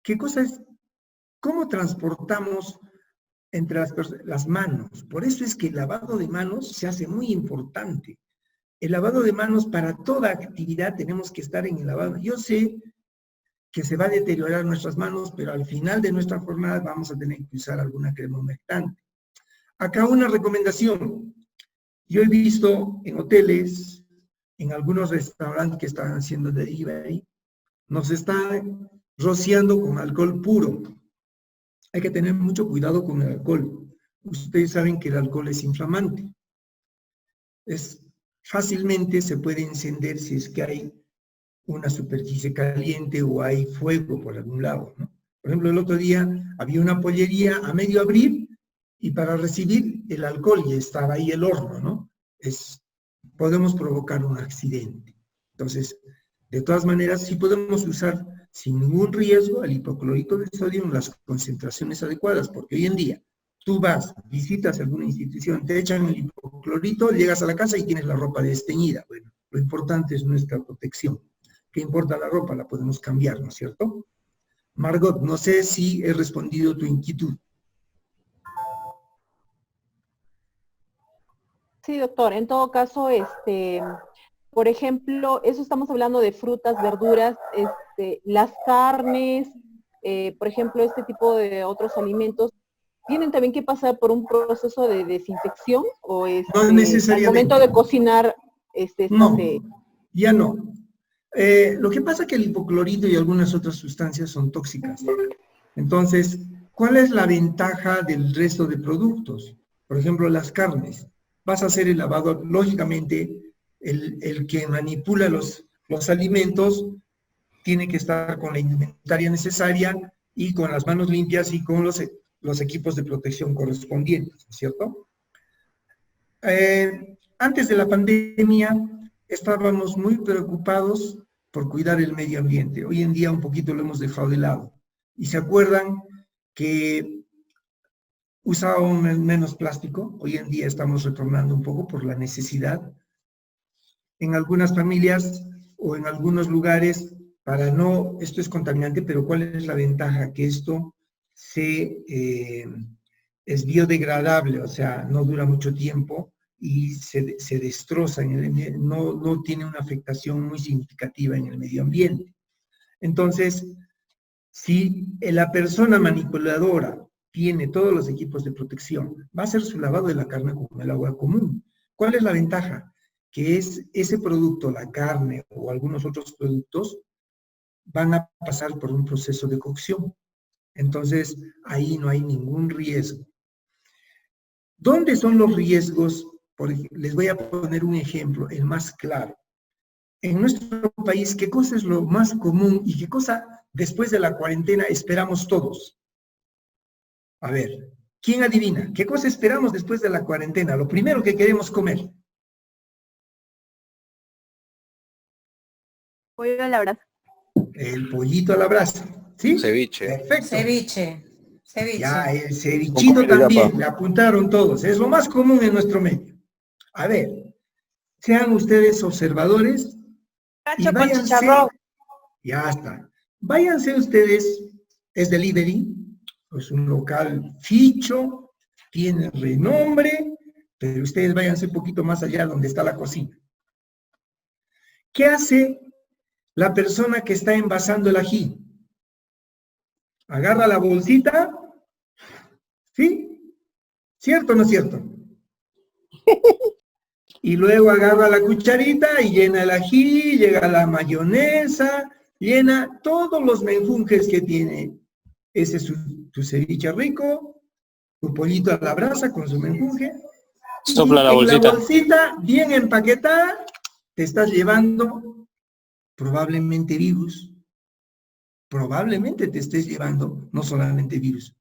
¿Qué cosa es? ¿Cómo transportamos entre las manos? Por eso es que el lavado de manos se hace muy importante. El lavado de manos, para toda actividad tenemos que estar en el lavado. Yo sé que se va a deteriorar nuestras manos, pero al final de nuestra jornada vamos a tener que usar alguna crema humectante. Acá una recomendación. Yo he visto en hoteles, en algunos restaurantes que están haciendo delivery, nos están rociando con alcohol puro. Hay que tener mucho cuidado con el alcohol. Ustedes saben que el alcohol es inflamante. Fácilmente se puede encender si es que hay una superficie caliente o hay fuego por algún lado, ¿no? Por ejemplo, el otro día había una pollería a medio abrir y para recibir el alcohol y estaba ahí el horno, ¿no? Podemos provocar un accidente. Entonces, de todas maneras, sí podemos usar sin ningún riesgo el hipoclorito de sodio en las concentraciones adecuadas, porque hoy en día tú vas, visitas alguna institución, te echan el hipoclorito, llegas a la casa y tienes la ropa desteñida. Bueno, lo importante es nuestra protección. ¿Qué importa la ropa? La podemos cambiar, ¿no es cierto? Margot, no sé si he respondido tu inquietud. Sí, doctor. En todo caso, por ejemplo, eso estamos hablando de frutas, verduras, las carnes, por ejemplo, este tipo de otros alimentos, ¿tienen también que pasar por un proceso de desinfección o No es al momento de necesariamente. cocinar, esto se... No, ya no. Lo que pasa es que el hipoclorito y algunas otras sustancias son tóxicas. Entonces, ¿cuál es la ventaja del resto de productos? Por ejemplo, las carnes. Vas a hacer el lavado, lógicamente, el que manipula los alimentos tiene que estar con la indumentaria necesaria y con las manos limpias y con los equipos de protección correspondientes, ¿cierto? Antes de la pandemia estábamos muy preocupados por cuidar el medio ambiente. Hoy en día un poquito lo hemos dejado de lado. Y se acuerdan que usábamos menos plástico. Hoy en día estamos retornando un poco por la necesidad. En algunas familias o en algunos lugares, para no, esto es contaminante, pero ¿cuál es la ventaja? Que esto es biodegradable, o sea, no dura mucho tiempo y se destroza, no tiene una afectación muy significativa en el medio ambiente. Entonces, si la persona manipuladora tiene todos los equipos de protección, va a hacer su lavado de la carne con el agua común. ¿Cuál es la ventaja? Que ese producto, la carne o algunos otros productos, van a pasar por un proceso de cocción. Entonces, ahí no hay ningún riesgo. ¿Dónde son los riesgos? Les voy a poner un ejemplo, el más claro. En nuestro país, ¿qué cosa es lo más común y qué cosa después de la cuarentena esperamos todos? A ver, ¿quién adivina? ¿Qué cosa esperamos después de la cuarentena? Lo primero que queremos comer. Pollo a la brasa. El pollito a la brasa, ¿sí? Ceviche. Perfecto. Ceviche. Ya, el cevichito también, le apuntaron todos. Es lo más común en nuestro medio. A ver, sean ustedes observadores y váyanse. Ya está. Váyanse ustedes, es delivery, es un local ficho, tiene renombre, pero ustedes váyanse un poquito más allá donde está la cocina. ¿Qué hace la persona que está envasando el ají? Agarra la bolsita, ¿sí? ¿Cierto o no es cierto? Y luego agarra la cucharita y llena el ají, llega la mayonesa, llena todos los menjunjes que tiene. Ese es tu ceviche rico, tu pollito a la brasa con su menjunje. Sopla la en bolsita. la bolsita, bien empaquetada, te estás llevando probablemente virus. Probablemente te estés llevando no solamente virus.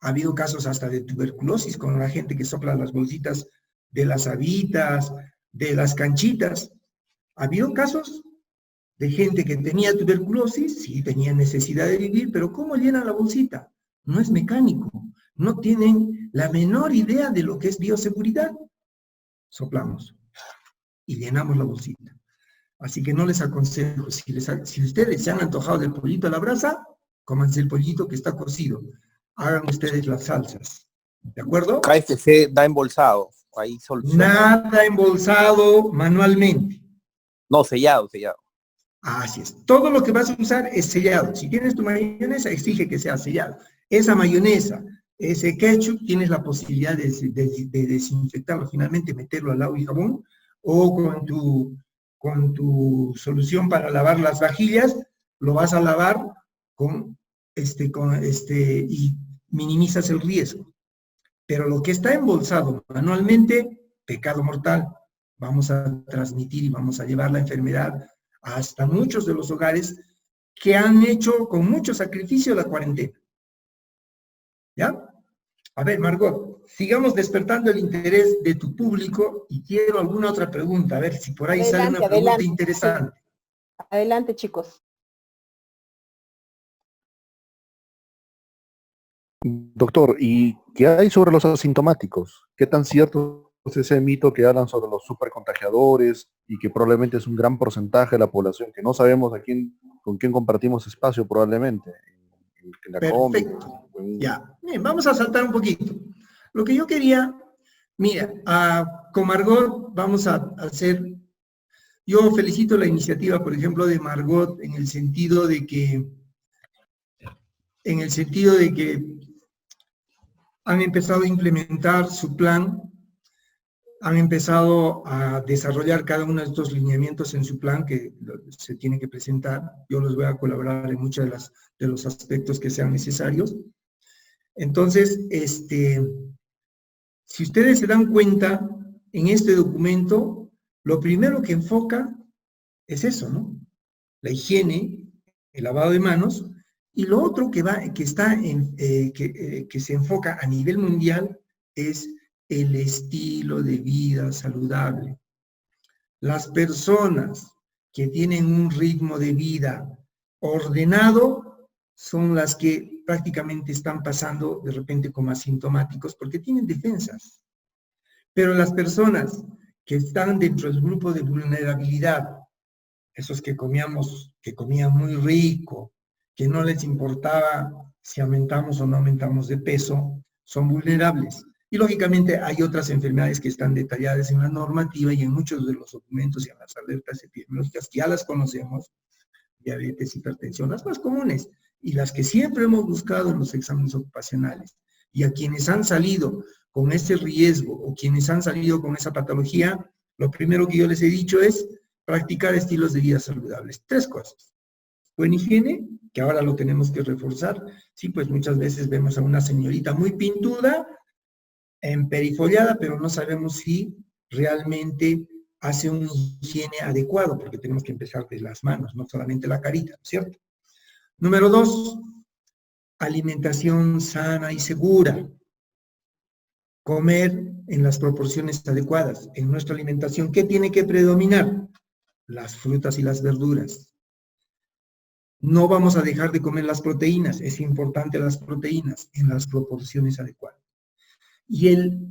Ha habido casos hasta de tuberculosis con la gente que sopla las bolsitas de las habitas, de las canchitas. Ha habido casos de gente que tenía tuberculosis, sí tenía necesidad de vivir, pero ¿cómo llenan la bolsita? No es mecánico. No tienen la menor idea de lo que es bioseguridad. Soplamos y llenamos la bolsita. Así que no les aconsejo, si ustedes se han antojado del pollito a la brasa, cómanse el pollito que está cocido. Hagan ustedes las salsas. ¿De acuerdo? KFC da embolsado. Ahí soluciona. Nada embolsado manualmente. No, sellado. Así es. Todo lo que vas a usar es sellado. Si tienes tu mayonesa, exige que sea sellado. Esa mayonesa, ese ketchup, tienes la posibilidad de desinfectarlo, finalmente meterlo al agua y jabón, o con tu solución para lavar las vajillas, lo vas a lavar y minimizas el riesgo. Pero lo que está embolsado manualmente, pecado mortal. Vamos a transmitir y vamos a llevar la enfermedad hasta muchos de los hogares que han hecho con mucho sacrificio la cuarentena. ¿Ya? A ver, Margot, sigamos despertando el interés de tu público y quiero alguna otra pregunta, a ver si por ahí sale una pregunta interesante. Adelante, chicos. Doctor, ¿y qué hay sobre los asintomáticos? ¿Qué tan cierto es ese mito que hablan sobre los supercontagiadores y que probablemente es un gran porcentaje de la población que no sabemos con quién compartimos espacio probablemente? En la Perfecto. Ya. Bien, vamos a saltar un poquito. Lo que yo quería Mira, con Margot vamos a hacer, yo felicito la iniciativa, por ejemplo, de Margot en el sentido de que han empezado a implementar su plan, han empezado a desarrollar cada uno de estos lineamientos en su plan que se tiene que presentar. Yo les voy a colaborar en muchos de los aspectos que sean necesarios. Entonces, si ustedes se dan cuenta, en este documento, lo primero que enfoca es eso, ¿no? La higiene, el lavado de manos, y lo otro que se enfoca a nivel mundial es el estilo de vida saludable. Las personas que tienen un ritmo de vida ordenado son las que prácticamente están pasando de repente como asintomáticos porque tienen defensas. Pero las personas que están dentro del grupo de vulnerabilidad, esos que comían muy rico, que no les importaba si aumentamos o no aumentamos de peso, son vulnerables. Y lógicamente hay otras enfermedades que están detalladas en la normativa y en muchos de los documentos y en las alertas epidemiológicas que ya las conocemos, diabetes, hipertensión, las más comunes, y las que siempre hemos buscado en los exámenes ocupacionales. Y a quienes han salido con ese riesgo o quienes han salido con esa patología, lo primero que yo les he dicho es practicar estilos de vida saludables. 3 cosas. Buena higiene, que ahora lo tenemos que reforzar. Sí, pues muchas veces vemos a una señorita muy pintuda, emperifollada, pero no sabemos si realmente hace una higiene adecuado, porque tenemos que empezar de las manos, no solamente la carita, ¿no es cierto? Número 2, alimentación sana y segura. Comer en las proporciones adecuadas. En nuestra alimentación, ¿qué tiene que predominar? Las frutas y las verduras. No vamos a dejar de comer las proteínas, es importante las proteínas en las proporciones adecuadas. Y el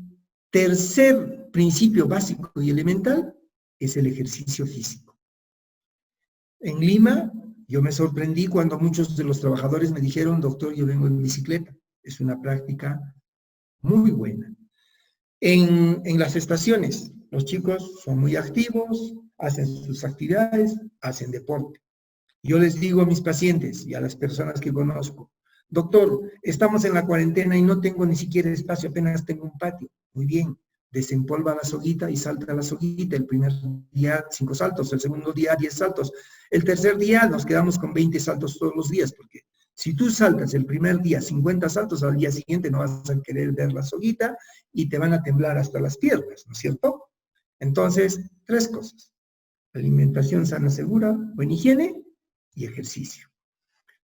tercer principio básico y elemental es el ejercicio físico. En Lima, yo me sorprendí cuando muchos de los trabajadores me dijeron, doctor, yo vengo en bicicleta. Es una práctica muy buena. En las estaciones, los chicos son muy activos, hacen sus actividades, hacen deporte. Yo les digo a mis pacientes y a las personas que conozco, doctor, estamos en la cuarentena y no tengo ni siquiera espacio, apenas tengo un patio. Muy bien, desempolva la soguita y salta la soguita. El primer día 5 saltos, el segundo día 10 saltos. El tercer día nos quedamos con 20 saltos todos los días, porque si tú saltas el primer día 50 saltos, al día siguiente no vas a querer ver la soguita y te van a temblar hasta las piernas, ¿no es cierto? Entonces, 3 cosas. Alimentación sana, segura, buena higiene y ejercicio.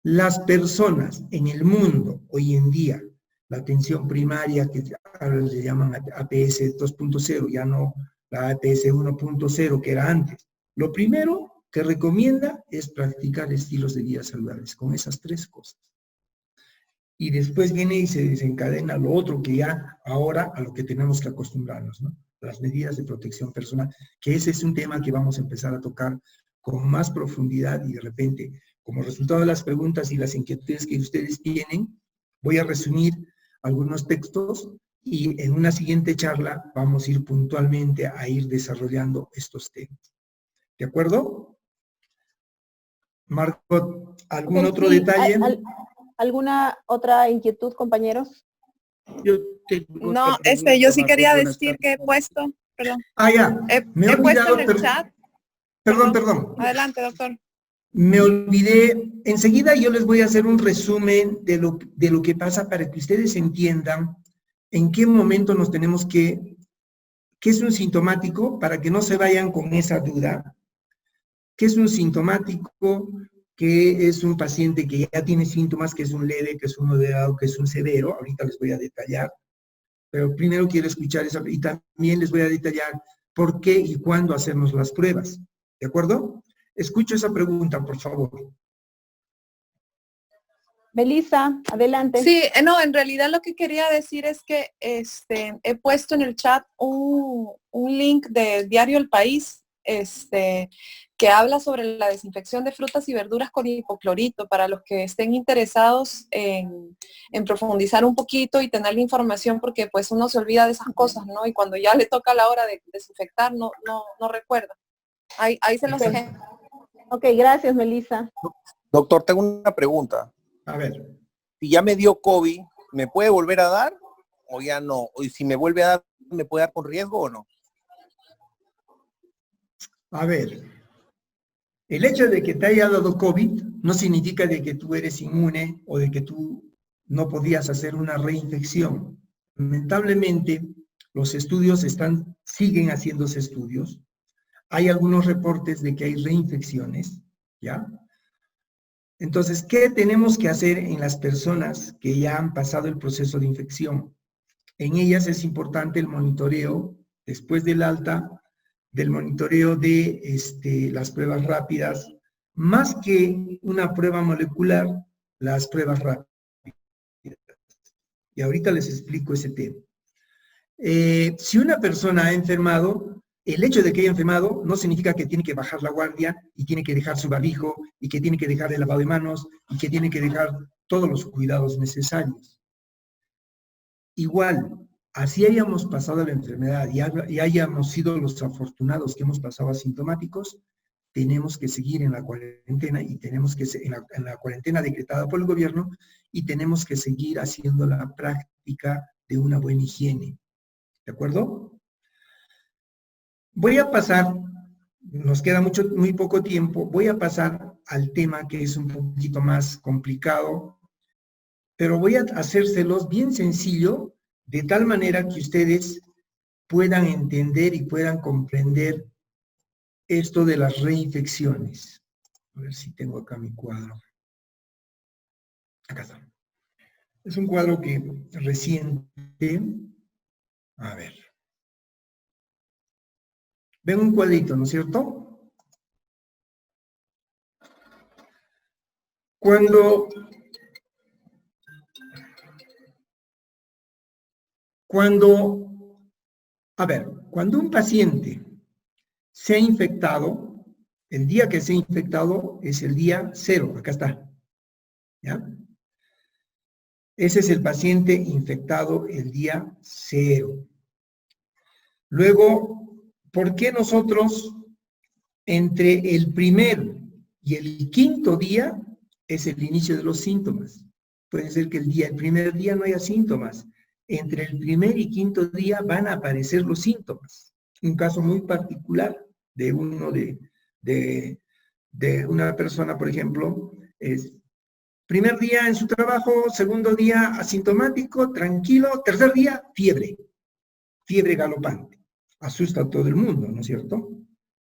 Las personas en el mundo hoy en día, la atención primaria, que ahora le llaman APS 2.0, ya no la APS 1.0 que era antes, lo primero que recomienda es practicar estilos de vida saludables, con esas 3 cosas. Y después viene y se desencadena lo otro que ya ahora a lo que tenemos que acostumbrarnos, ¿no? Las medidas de protección personal, que ese es un tema que vamos a empezar a tocar con más profundidad y de repente, como resultado de las preguntas y las inquietudes que ustedes tienen, voy a resumir algunos textos y en una siguiente charla vamos a ir puntualmente a ir desarrollando estos temas. ¿De acuerdo? Margot, ¿algún otro detalle? ¿Alguna otra inquietud, compañeros? No, yo sí quería decir que he puesto, perdón. Ya, me he puesto en el chat. Perdón. Adelante, doctor. Me olvidé, enseguida yo les voy a hacer un resumen de lo que pasa para que ustedes entiendan en qué momento nos tenemos qué es un sintomático, para que no se vayan con esa duda. ¿Qué es un sintomático? ¿Qué es un paciente que ya tiene síntomas? ¿Qué es un leve? ¿Qué es un moderado? ¿Qué es un severo? Ahorita les voy a detallar. Pero primero quiero escuchar esa, y también les voy a detallar por qué y cuándo hacernos las pruebas. ¿De acuerdo? Escucho esa pregunta, por favor. Melissa, adelante. Sí, no, en realidad lo que quería decir es que he puesto en el chat un link de Diario El País que habla sobre la desinfección de frutas y verduras con hipoclorito, para los que estén interesados en profundizar un poquito y tener la información, porque pues uno se olvida de esas cosas, ¿no? Y cuando ya le toca la hora de desinfectar, no recuerda. Ahí se los dejé. Ok, gracias, Melissa. Doctor, tengo una pregunta. A ver. Si ya me dio COVID, ¿me puede volver a dar o ya no? Y si me vuelve a dar, ¿me puede dar con riesgo o no? A ver, el hecho de que te haya dado COVID no significa de que tú eres inmune o de que tú no podías hacer una reinfección. Lamentablemente, los estudios siguen haciéndose estudios. Hay algunos reportes de que hay reinfecciones, ¿ya? Entonces, ¿qué tenemos que hacer en las personas que ya han pasado el proceso de infección? En ellas es importante el monitoreo después del alta, del monitoreo de las pruebas rápidas, más que una prueba molecular, las pruebas rápidas. Y ahorita les explico ese tema. Si una persona ha enfermado, el hecho de que haya enfermado no significa que tiene que bajar la guardia y tiene que dejar su barbijo y que tiene que dejar el lavado de manos y que tiene que dejar todos los cuidados necesarios. Igual, así hayamos pasado la enfermedad y hayamos sido los afortunados que hemos pasado asintomáticos, tenemos que seguir en la cuarentena y tenemos que en la cuarentena decretada por el gobierno y tenemos que seguir haciendo la práctica de una buena higiene. ¿De acuerdo? Voy a pasar, nos queda muy poco tiempo, voy a pasar al tema que es un poquito más complicado, pero voy a hacérselos bien sencillo, de tal manera que ustedes puedan entender y puedan comprender esto de las reinfecciones. A ver si tengo acá mi cuadro. Acá está. Es un cuadro que reciente. A ver. Ven un cuadrito, ¿no es cierto? Cuando un paciente se ha infectado, el día que se ha infectado es el día 0, acá está, ¿ya? Ese es el paciente infectado el día 0. Luego, ¿por qué nosotros entre el primer y el quinto día es el inicio de los síntomas? Puede ser que el primer día no haya síntomas. Entre el primer y quinto día van a aparecer los síntomas. Un caso muy particular de una persona, por ejemplo, es primer día en su trabajo, segundo día asintomático, tranquilo, tercer día fiebre galopante. Asusta a todo el mundo, ¿no es cierto?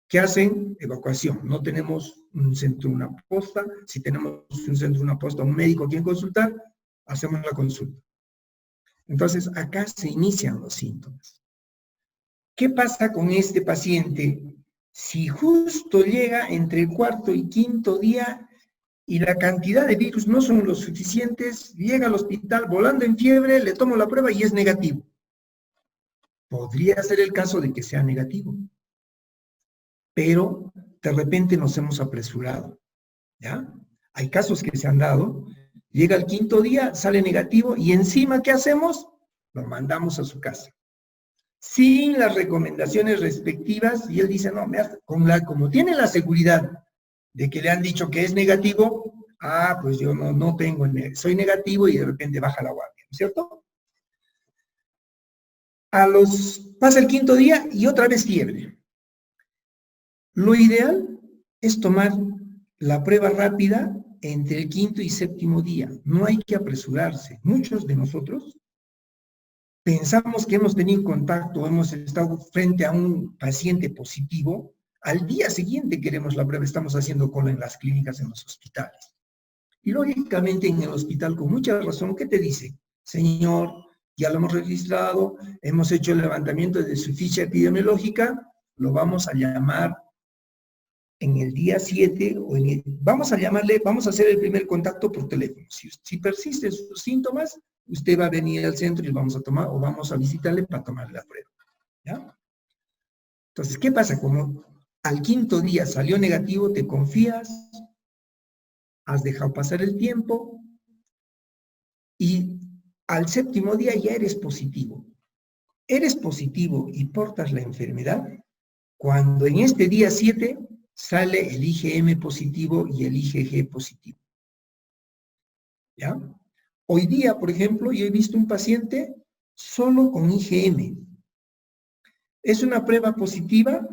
¿Qué hacen? Evacuación. No tenemos un centro, una posta. Si tenemos un centro, una posta, un médico a quien consultar, hacemos la consulta. Entonces, acá se inician los síntomas. ¿Qué pasa con este paciente si justo llega entre el cuarto y quinto día y la cantidad de virus no son los suficientes, llega al hospital volando en fiebre, le tomo la prueba y es negativo? Podría ser el caso de que sea negativo, pero de repente nos hemos apresurado, ¿ya? Hay casos que se han dado, llega el quinto día, sale negativo y encima, ¿qué hacemos? Lo mandamos a su casa, sin las recomendaciones respectivas, y él dice, no, como tiene la seguridad de que le han dicho que es negativo, pues yo no tengo, soy negativo, y de repente baja la guardia, ¿no es cierto? Pasa el quinto día y otra vez fiebre. Lo ideal es tomar la prueba rápida entre el quinto y séptimo día. No hay que apresurarse. Muchos de nosotros pensamos que hemos tenido contacto, hemos estado frente a un paciente positivo, al día siguiente queremos la prueba, estamos haciendo cola en las clínicas, en los hospitales. Y lógicamente en el hospital, con mucha razón, ¿qué te dice? Señor, ya lo hemos registrado, hemos hecho el levantamiento de su ficha epidemiológica, lo vamos a llamar en el día 7, vamos a hacer el primer contacto por teléfono. Si persisten sus síntomas, usted va a venir al centro y vamos a visitarle para tomar la prueba, ¿ya? Entonces, ¿qué pasa? Como al 5.º día salió negativo, te confías, has dejado pasar el tiempo, y al 7.º día ya eres positivo. Eres positivo y portas la enfermedad cuando en este día 7 sale el IgM positivo y el IgG positivo. ¿Ya? Hoy día, por ejemplo, yo he visto un paciente solo con IgM. Es una prueba positiva,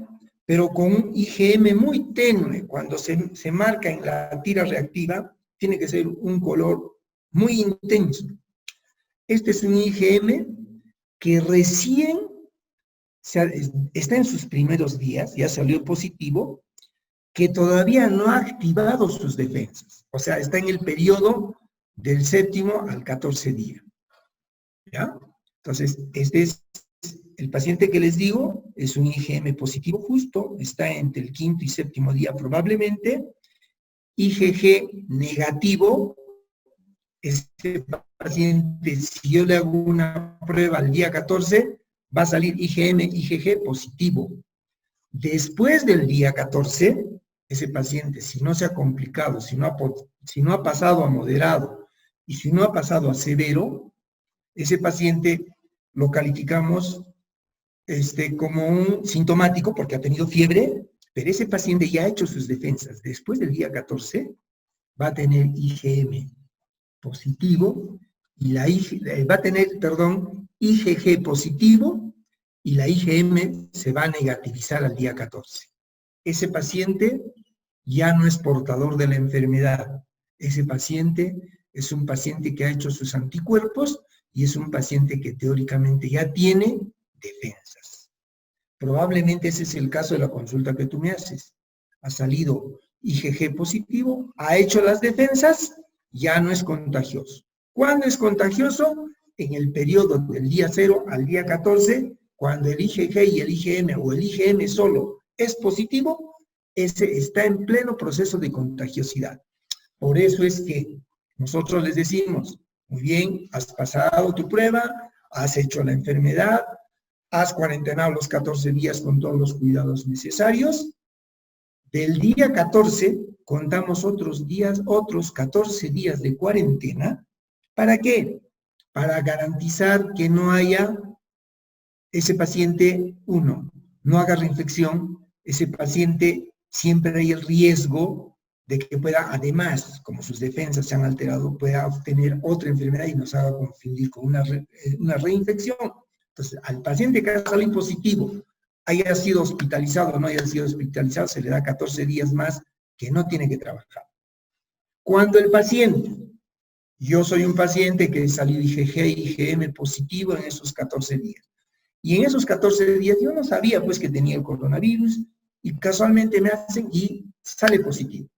pero con un IgM muy tenue. Cuando se marca en la tira reactiva, tiene que ser un color muy intenso. Este es un IgM que recién está en sus primeros días, ya salió positivo, que todavía no ha activado sus defensas. O sea, está en el periodo del 7.º al 14 día. ¿Ya? Entonces, este es el paciente que les digo, es un IgM positivo justo, está entre el 5.º y 7.º día probablemente. IgG negativo, este paciente, si yo le hago una prueba al día 14, va a salir IgM, IgG positivo. Después del día 14, ese paciente, si no se ha complicado, si no ha pasado a moderado y si no ha pasado a severo, ese paciente lo calificamos como un sintomático porque ha tenido fiebre, pero ese paciente ya ha hecho sus defensas. Después del día 14 va a tener IgM positivo y va a tener, IgG positivo y la IgM se va a negativizar al día 14. Ese paciente ya no es portador de la enfermedad. Ese paciente es un paciente que ha hecho sus anticuerpos y es un paciente que teóricamente ya tiene defensas. Probablemente ese es el caso de la consulta que tú me haces. Ha salido IgG positivo, ha hecho las defensas, ya no es contagioso. ¿Cuándo es contagioso? En el periodo del día 0 al día 14, cuando el IgG y el IgM o el IgM solo es positivo, ese está en pleno proceso de contagiosidad. Por eso es que nosotros les decimos, muy bien, has pasado tu prueba, has hecho la enfermedad, has cuarentenado los 14 días con todos los cuidados necesarios. Del día 14 contamos otros 14 días de cuarentena. ¿Para qué? Para garantizar que no haya ese paciente, no haga reinfección, ese paciente siempre hay el riesgo de que pueda, además, como sus defensas se han alterado, pueda obtener otra enfermedad y nos haga confundir con una reinfección. Entonces, al paciente que ha salido positivo, haya sido hospitalizado o no haya sido hospitalizado, se le da 14 días más que no tiene que trabajar. Cuando el paciente, yo soy un paciente que salió IgG y IgM positivo en esos 14 días, y en esos 14 días yo no sabía pues que tenía el coronavirus, y casualmente me hacen y sale positivo.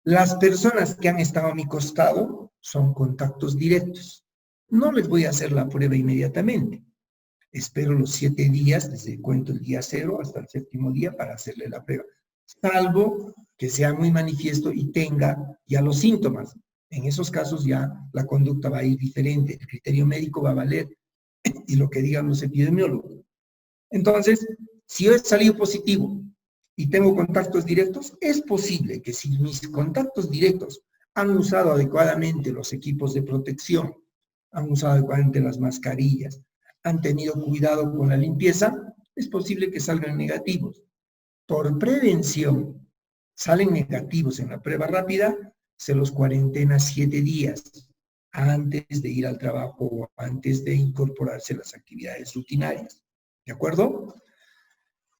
Las personas que han estado a mi costado son contactos directos. No les voy a hacer la prueba inmediatamente. Espero los 7 días, desde cuento el día 0 hasta el 7.º día para hacerle la prueba. Salvo que sea muy manifiesto y tenga ya los síntomas. En esos casos ya la conducta va a ir diferente. El criterio médico va a valer y lo que digan los epidemiólogos. Entonces, si yo he salido positivo y tengo contactos directos, es posible que si mis contactos directos han usado adecuadamente los equipos de protección, han usado adecuadamente las mascarillas, han tenido cuidado con la limpieza, es posible que salgan negativos. Por prevención, salen negativos en la prueba rápida, se los cuarentena 7 días antes de ir al trabajo o antes de incorporarse a las actividades rutinarias. ¿De acuerdo?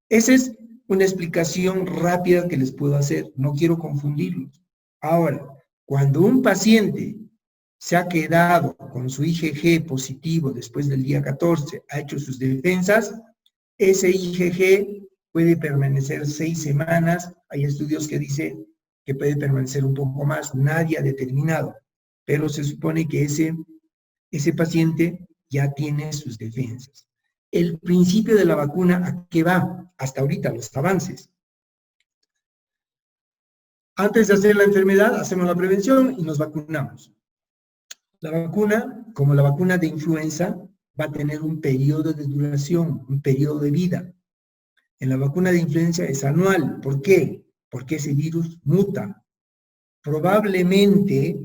Esa es una explicación rápida que les puedo hacer. No quiero confundirlos. Ahora, cuando un paciente se ha quedado con su IgG positivo después del día 14, ha hecho sus defensas, ese IgG puede permanecer 6 semanas. Hay estudios que dicen que puede permanecer un poco más, nadie ha determinado, pero se supone que ese paciente ya tiene sus defensas. El principio de la vacuna, ¿a qué va? Hasta ahorita, los avances. Antes de hacer la enfermedad, hacemos la prevención y nos vacunamos. La vacuna, como la vacuna de influenza, va a tener un periodo de duración, un periodo de vida. En la vacuna de influenza es anual. ¿Por qué? Porque ese virus muta. Probablemente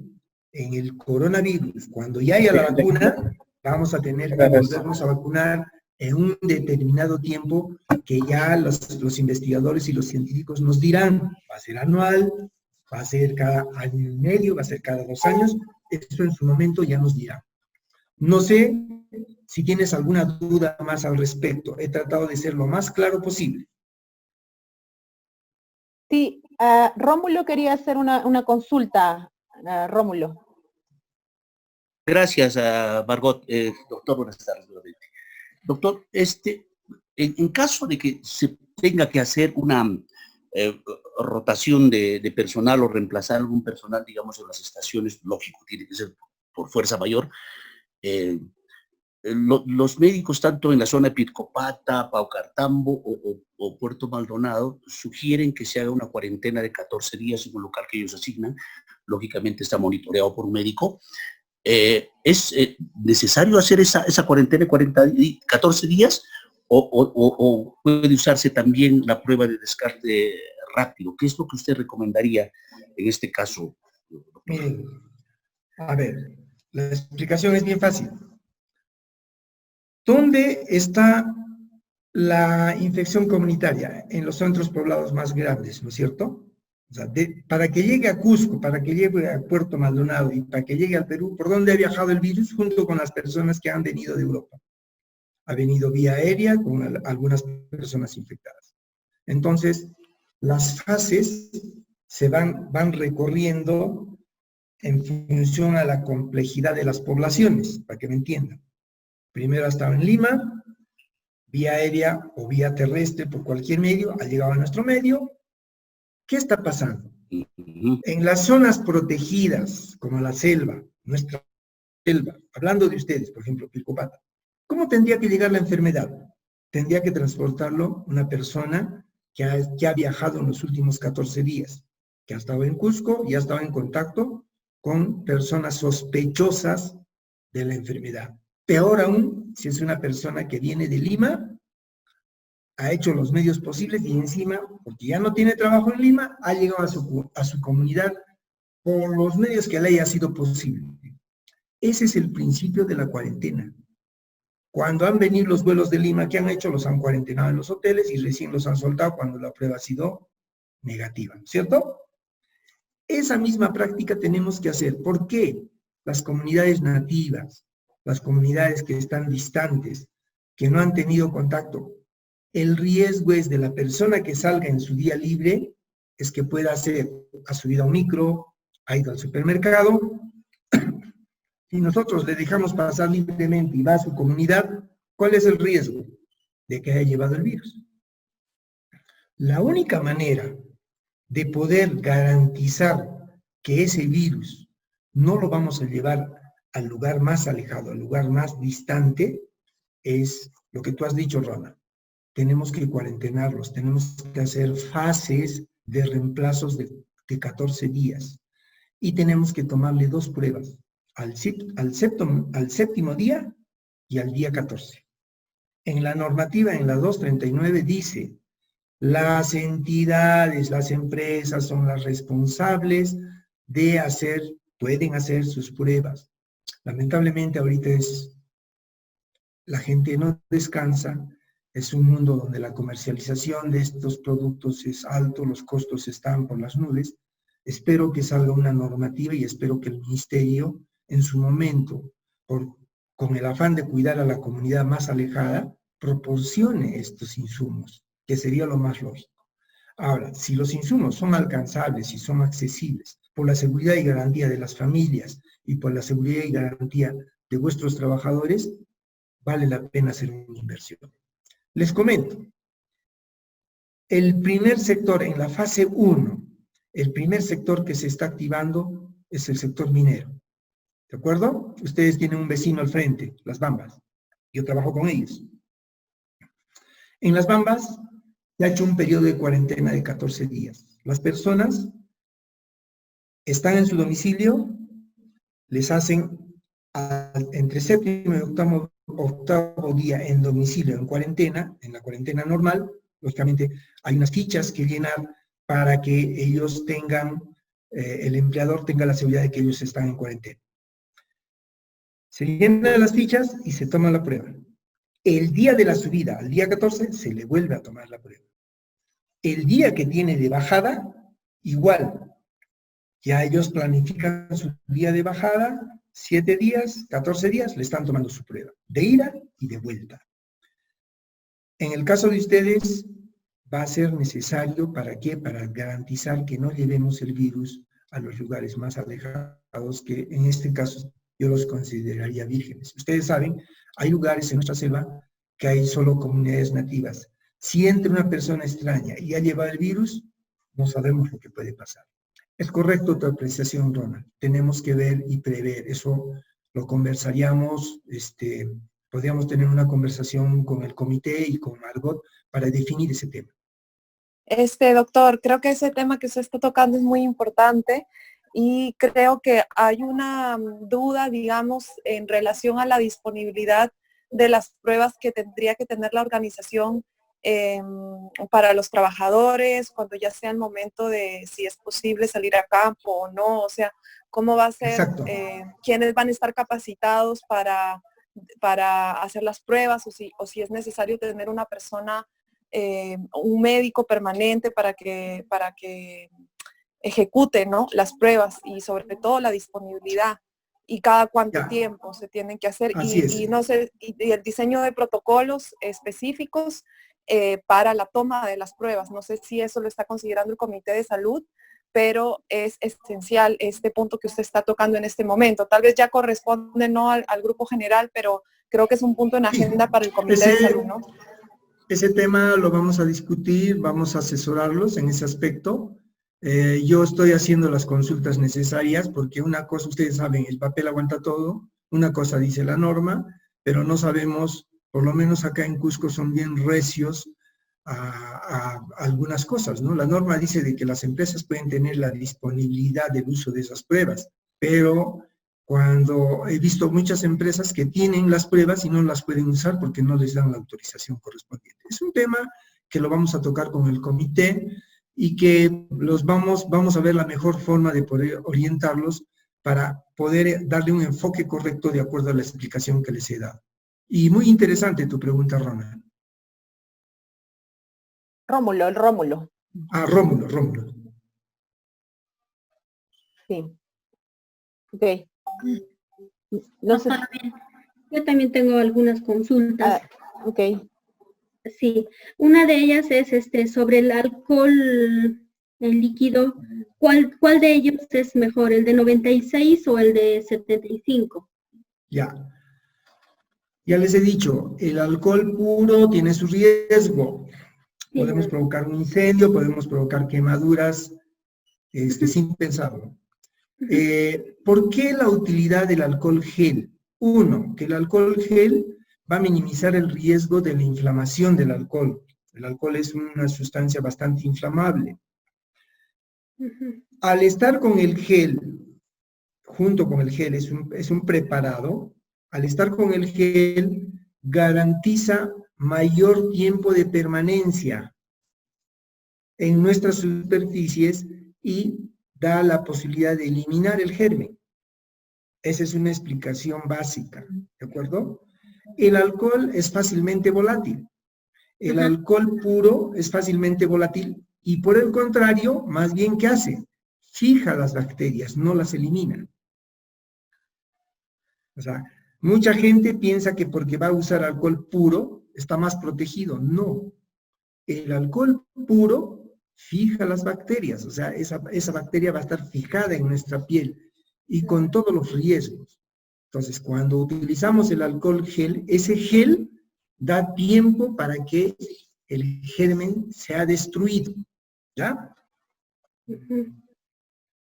en el coronavirus, cuando ya haya la vacuna, vamos a tener que volvernos a vacunar en un determinado tiempo que ya los investigadores y los científicos nos dirán, va a ser anual, va a ser cada año y medio, va a ser cada 2 años, eso en su momento ya nos dirán. No sé si tienes alguna duda más al respecto, he tratado de ser lo más claro posible. Sí, Rómulo quería hacer una consulta, Rómulo. Gracias, Margot. Doctor, buenas tardes nuevamente. Doctor, en caso de que se tenga que hacer una rotación de personal o reemplazar algún personal, digamos, en las estaciones, lógico, tiene que ser por fuerza mayor, los médicos, tanto en la zona de Pircopata, Paucartambo o Puerto Maldonado, sugieren que se haga una cuarentena de 14 días en un local que ellos asignan. Lógicamente está monitoreado por un médico. ¿Es necesario hacer esa cuarentena de 14 días o puede usarse también la prueba de descarte rápido? ¿Qué es lo que usted recomendaría en este caso? Miren, a ver, la explicación es bien fácil. ¿Dónde está la infección comunitaria? En los centros poblados más grandes, ¿no es cierto? O sea, para que llegue a Cusco, para que llegue a Puerto Maldonado y para que llegue al Perú, ¿por dónde ha viajado el virus? Junto con las personas que han venido de Europa. Ha venido vía aérea con algunas personas infectadas. Entonces, las fases se van recorriendo en función a la complejidad de las poblaciones, para que me entiendan. Primero ha estado en Lima, vía aérea o vía terrestre, por cualquier medio, ha llegado a nuestro medio. ¿Qué está pasando? En las zonas protegidas, como la selva, nuestra selva, hablando de ustedes, por ejemplo, Pircopata, ¿cómo tendría que llegar la enfermedad? Tendría que transportarlo una persona que ha viajado en los últimos 14 días, que ha estado en Cusco y ha estado en contacto con personas sospechosas de la enfermedad. Peor aún, si es una persona que viene de Lima, ha hecho los medios posibles y encima, porque ya no tiene trabajo en Lima, ha llegado a su comunidad por los medios que le haya sido posible. Ese es el principio de la cuarentena. Cuando han venido los vuelos de Lima, ¿qué han hecho? Los han cuarentenado en los hoteles y recién los han soltado cuando la prueba ha sido negativa, ¿cierto? Esa misma práctica tenemos que hacer. ¿Por qué? Las comunidades nativas, las comunidades que están distantes, que no han tenido contacto, el riesgo es de la persona que salga en su día libre, es que pueda ha subido a un micro, ha ido al supermercado. Si nosotros le dejamos pasar libremente y va a su comunidad, ¿cuál es el riesgo? De que haya llevado el virus. La única manera de poder garantizar que ese virus no lo vamos a llevar al lugar más alejado, al lugar más distante, es lo que tú has dicho, Rona. Tenemos que cuarentenarlos, tenemos que hacer fases de reemplazos de 14 días. Y tenemos que tomarle 2 pruebas, al séptimo día y al día 14. En la normativa, en la 239, dice, las entidades, las empresas son las responsables de pueden hacer sus pruebas. Lamentablemente ahorita la gente no descansa, es un mundo donde la comercialización de estos productos es alto, los costos están por las nubes. Espero que salga una normativa y espero que el ministerio, en su momento, con el afán de cuidar a la comunidad más alejada, proporcione estos insumos, que sería lo más lógico. Ahora, si los insumos son alcanzables y son accesibles por la seguridad y garantía de las familias y por la seguridad y garantía de vuestros trabajadores, vale la pena hacer una inversión. Les comento, el primer sector en la fase 1, el primer sector que se está activando es el sector minero. ¿De acuerdo? Ustedes tienen un vecino al frente, Las Bambas. Yo trabajo con ellos. En Las Bambas se ha hecho un periodo de cuarentena de 14 días. Las personas están en su domicilio, les hacen entre séptimo y octavo día en domicilio, en la cuarentena normal, lógicamente hay unas fichas que llenar para que ellos tengan, el empleador tenga la seguridad de que ellos están en cuarentena. Se llenan las fichas y se toma la prueba. El día de la subida, al día 14, se le vuelve a tomar la prueba. El día que tiene de bajada, igual. Ya ellos planifican su día de bajada, 7 días, 14 días, le están tomando su prueba, de ida y de vuelta. En el caso de ustedes, va a ser necesario, ¿para qué? Para garantizar que no llevemos el virus a los lugares más alejados, que en este caso yo los consideraría vírgenes. Ustedes saben, hay lugares en nuestra selva que hay solo comunidades nativas. Si entra una persona extraña y ha llevado el virus, no sabemos lo que puede pasar. Es correcto tu apreciación, Ronald. Tenemos que ver y prever. Eso lo conversaríamos, podríamos tener una conversación con el comité y con Margot para definir ese tema. Doctor, creo que ese tema que usted está tocando es muy importante y creo que hay una duda, digamos, en relación a la disponibilidad de las pruebas que tendría que tener la organización para los trabajadores, cuando ya sea el momento de si es posible salir a campo o no, o sea, cómo va a ser, quiénes van a estar capacitados para hacer las pruebas, o si es necesario tener una persona, un médico permanente para que ejecute, ¿no?, las pruebas, y sobre todo la disponibilidad y cada cuánto tiempo se tienen que hacer, y no sé, y el diseño de protocolos específicos para la toma de las pruebas. No sé si eso lo está considerando el Comité de Salud, pero es esencial este punto que usted está tocando en este momento. Tal vez ya corresponde no al grupo general, pero creo que es un punto en agenda para el Comité de Salud, ¿no? Ese tema lo vamos a discutir, vamos a asesorarlos en ese aspecto. Yo estoy haciendo las consultas necesarias porque una cosa, ustedes saben, el papel aguanta todo, una cosa dice la norma, pero no sabemos, por lo menos acá en Cusco son bien recios a algunas cosas, ¿no? La norma dice de que las empresas pueden tener la disponibilidad del uso de esas pruebas, pero cuando he visto muchas empresas que tienen las pruebas y no las pueden usar porque no les dan la autorización correspondiente. Es un tema que lo vamos a tocar con el comité y que vamos a ver la mejor forma de poder orientarlos para poder darle un enfoque correcto de acuerdo a la explicación que les he dado. Y muy interesante tu pregunta, Ronald. Rómulo, el Rómulo. Ah, Rómulo. Sí. Ok. No sé. Yo también tengo algunas consultas. Ok. Sí, una de ellas es sobre el alcohol, el líquido. ¿Cuál de ellos es mejor, el de 96 o el de 75? Ya les he dicho, el alcohol puro tiene su riesgo. Sí. Podemos provocar un incendio, podemos provocar quemaduras sin pensarlo. ¿Por qué la utilidad del alcohol gel? Uno, que el alcohol gel va a minimizar el riesgo de la inflamación del alcohol. El alcohol es una sustancia bastante inflamable. Al estar con el gel, junto con el gel, es un preparado, al estar con el gel garantiza mayor tiempo de permanencia en nuestras superficies y da la posibilidad de eliminar el germen. Esa es una explicación básica, ¿de acuerdo? El alcohol es fácilmente volátil. El alcohol puro es fácilmente volátil y por el contrario, más bien, ¿qué hace? Fija las bacterias, no las elimina. O sea, mucha gente piensa que porque va a usar alcohol puro está más protegido. No. El alcohol puro fija las bacterias, o sea, esa bacteria va a estar fijada en nuestra piel y con todos los riesgos. Entonces, cuando utilizamos el alcohol gel, ese gel da tiempo para que el germen sea destruido, ¿ya?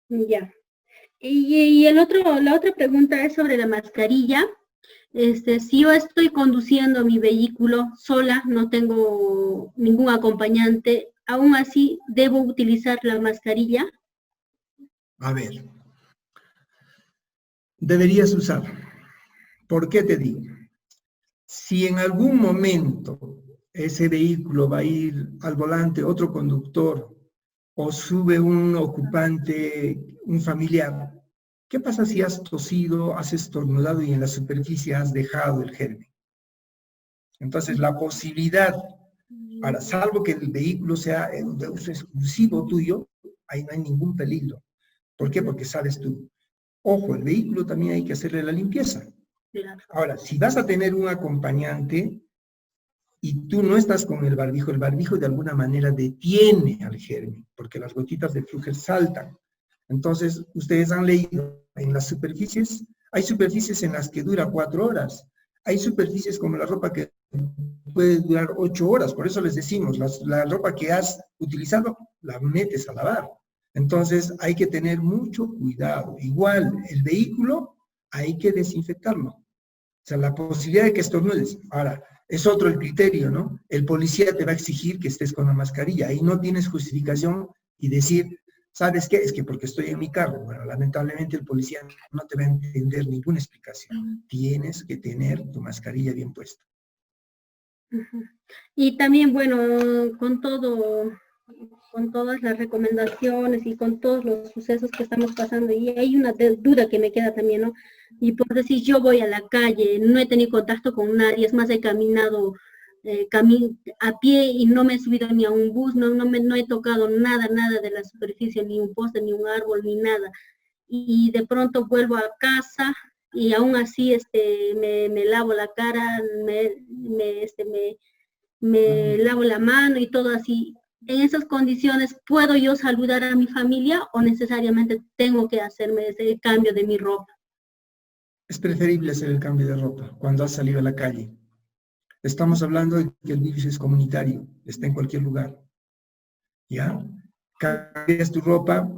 Ya. Y la otra pregunta es sobre la mascarilla. Si yo estoy conduciendo mi vehículo sola, no tengo ningún acompañante, ¿aún así debo utilizar la mascarilla? A ver, deberías usar. ¿Por qué te digo? Si en algún momento ese vehículo va a ir al volante otro conductor o sube un ocupante, un familiar, ¿qué pasa si has tosido, has estornudado y en la superficie has dejado el germen? Entonces, la posibilidad, para salvo que el vehículo sea de uso exclusivo tuyo, ahí no hay ningún peligro. ¿Por qué? Porque sabes tú. Ojo, el vehículo también hay que hacerle la limpieza. Ahora, si vas a tener un acompañante y tú no estás con el barbijo de alguna manera detiene al germen, porque las gotitas de flúgel saltan. Entonces, ustedes han leído en las superficies, hay superficies en las que dura 4 horas, hay superficies como la ropa que puede durar 8 horas, por eso les decimos, la ropa que has utilizado, la metes a lavar. Entonces, hay que tener mucho cuidado. Igual, el vehículo, hay que desinfectarlo. O sea, la posibilidad de que estornudes. Ahora, es otro el criterio, ¿no? El policía te va a exigir que estés con la mascarilla. Ahí no tienes justificación y decir, ¿sabes qué? Es que porque estoy en mi carro. Bueno, lamentablemente el policía no te va a entender ninguna explicación. Tienes que tener tu mascarilla bien puesta. Y también, bueno, con todas las recomendaciones y con todos los sucesos que estamos pasando, y hay una duda que me queda también, ¿no? Y por decir, yo voy a la calle, no he tenido contacto con nadie, es más, he caminado a pie y no me he subido ni a un bus, no he tocado nada de la superficie, ni un poste, ni un árbol, ni nada. Y de pronto vuelvo a casa y aún así me lavo la cara, me lavo la mano y todo así. En esas condiciones, ¿puedo yo saludar a mi familia o necesariamente tengo que hacerme ese cambio de mi ropa? Es preferible hacer el cambio de ropa cuando has salido a la calle. Estamos hablando de que el virus es comunitario, está en cualquier lugar. ¿Ya? Cambias tu ropa,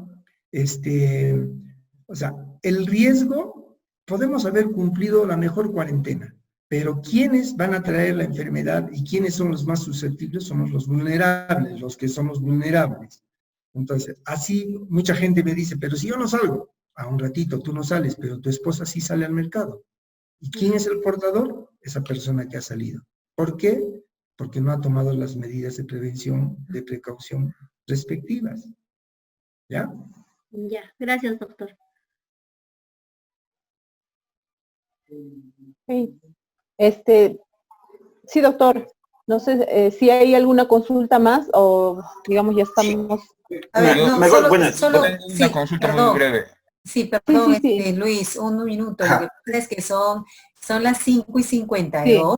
o sea, el riesgo, podemos haber cumplido la mejor cuarentena, pero ¿quiénes van a traer la enfermedad y quiénes son los más susceptibles? Somos los vulnerables, los que somos vulnerables. Entonces, así mucha gente me dice, pero si yo no salgo, a un ratito tú no sales, pero tu esposa sí sale al mercado. ¿Y quién es el portador? Esa persona que ha salido. ¿Por qué? Porque no ha tomado las medidas de prevención, de precaución respectivas. ¿Ya? Ya, gracias, doctor. Sí, sí, doctor. No sé si hay alguna consulta más o, digamos, ya estamos... A ver, no, solo sí, una consulta perdón. muy breve. Sí, perdón, Sí. Luis, un minuto. Lo que pasa es que son las 5:52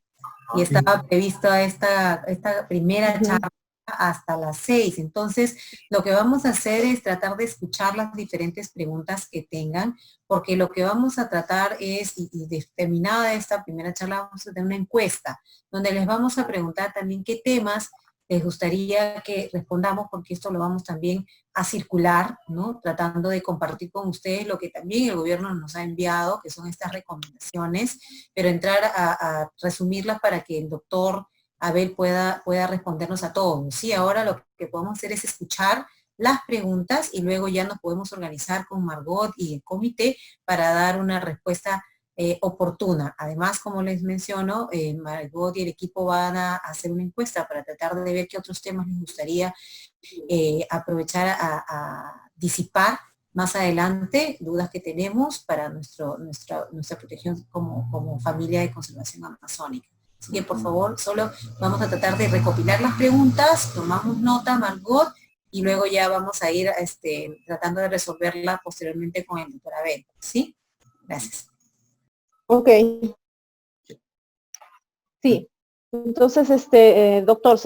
y estaba prevista esta primera charla hasta las 6. Entonces, lo que vamos a hacer es tratar de escuchar las diferentes preguntas que tengan, porque lo que vamos a tratar es, y terminada esta primera charla, vamos a tener una encuesta, donde les vamos a preguntar también qué temas les gustaría que respondamos, porque esto lo vamos también a circular, ¿no? Tratando de compartir con ustedes lo que también el gobierno nos ha enviado, que son estas recomendaciones, pero entrar a resumirlas para que el doctor Abel pueda respondernos a todos. Sí, ahora lo que podemos hacer es escuchar las preguntas y luego ya nos podemos organizar con Margot y el comité para dar una respuesta oportuna. Además, como les menciono, Margot y el equipo van a hacer una encuesta para tratar de ver qué otros temas les gustaría aprovechar a disipar más adelante, dudas que tenemos para nuestra protección como familia de conservación amazónica. Así que, por favor, solo vamos a tratar de recopilar las preguntas, tomamos nota, Margot, y luego ya vamos a ir tratando de resolverla posteriormente con el doctor Abel. ¿Sí? Gracias. Ok. Sí. Entonces, doctor,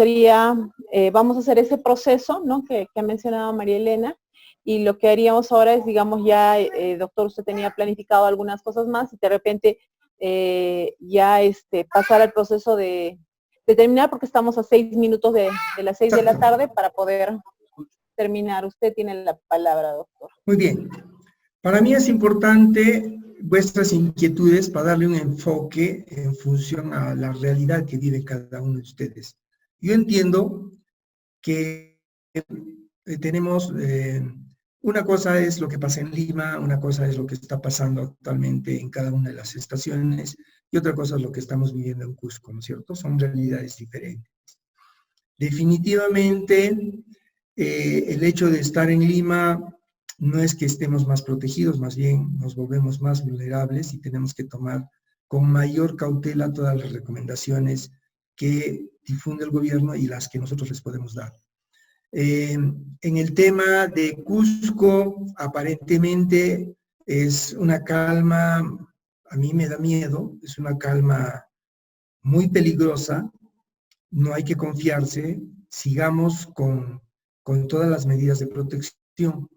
vamos a hacer ese proceso, ¿no? Que ha mencionado María Elena, y lo que haríamos ahora es, digamos, ya, doctor, usted tenía planificado algunas cosas más, y de repente pasar al proceso de terminar, porque estamos a 6 minutos de las 6 de la tarde para poder terminar. Usted tiene la palabra, doctor. Muy bien. Para mí es importante vuestras inquietudes para darle un enfoque en función a la realidad que vive cada uno de ustedes. Yo entiendo que tenemos, una cosa es lo que pasa en Lima, una cosa es lo que está pasando actualmente en cada una de las estaciones, y otra cosa es lo que estamos viviendo en Cusco, ¿no es cierto? Son realidades diferentes. Definitivamente, el hecho de estar en Lima no es que estemos más protegidos, más bien nos volvemos más vulnerables y tenemos que tomar con mayor cautela todas las recomendaciones que difunde el gobierno y las que nosotros les podemos dar. En el tema de Cusco, aparentemente es una calma, a mí me da miedo, es una calma muy peligrosa, no hay que confiarse, sigamos con todas las medidas de protección.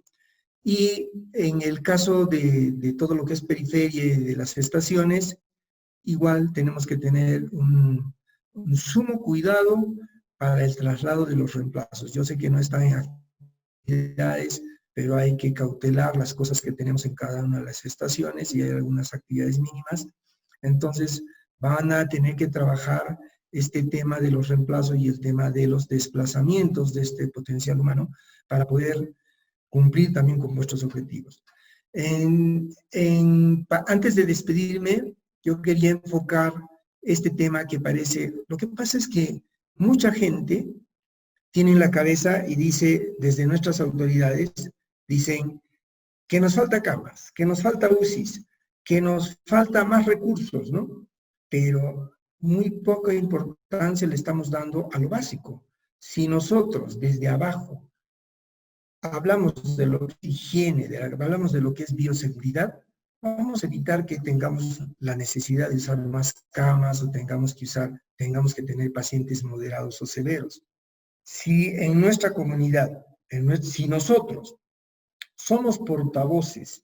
Y en el caso de todo lo que es periferia y de las estaciones, igual tenemos que tener un sumo cuidado para el traslado de los reemplazos. Yo sé que no están en actividades, pero hay que cautelar las cosas que tenemos en cada una de las estaciones y hay algunas actividades mínimas. Entonces, van a tener que trabajar este tema de los reemplazos y el tema de los desplazamientos de este potencial humano para poder cumplir también con vuestros objetivos. Antes de despedirme, yo quería enfocar este tema que parece, lo que pasa es que mucha gente tiene en la cabeza y dice, desde nuestras autoridades, dicen que nos falta camas, que nos falta UCIs, que nos falta más recursos, ¿no? Pero muy poca importancia le estamos dando a lo básico. Si nosotros desde abajo hablamos de lo que es higiene, hablamos de lo que es bioseguridad, vamos a evitar que tengamos la necesidad de usar más camas o tengamos que tener pacientes moderados o severos. Si en nuestra comunidad, si nosotros somos portavoces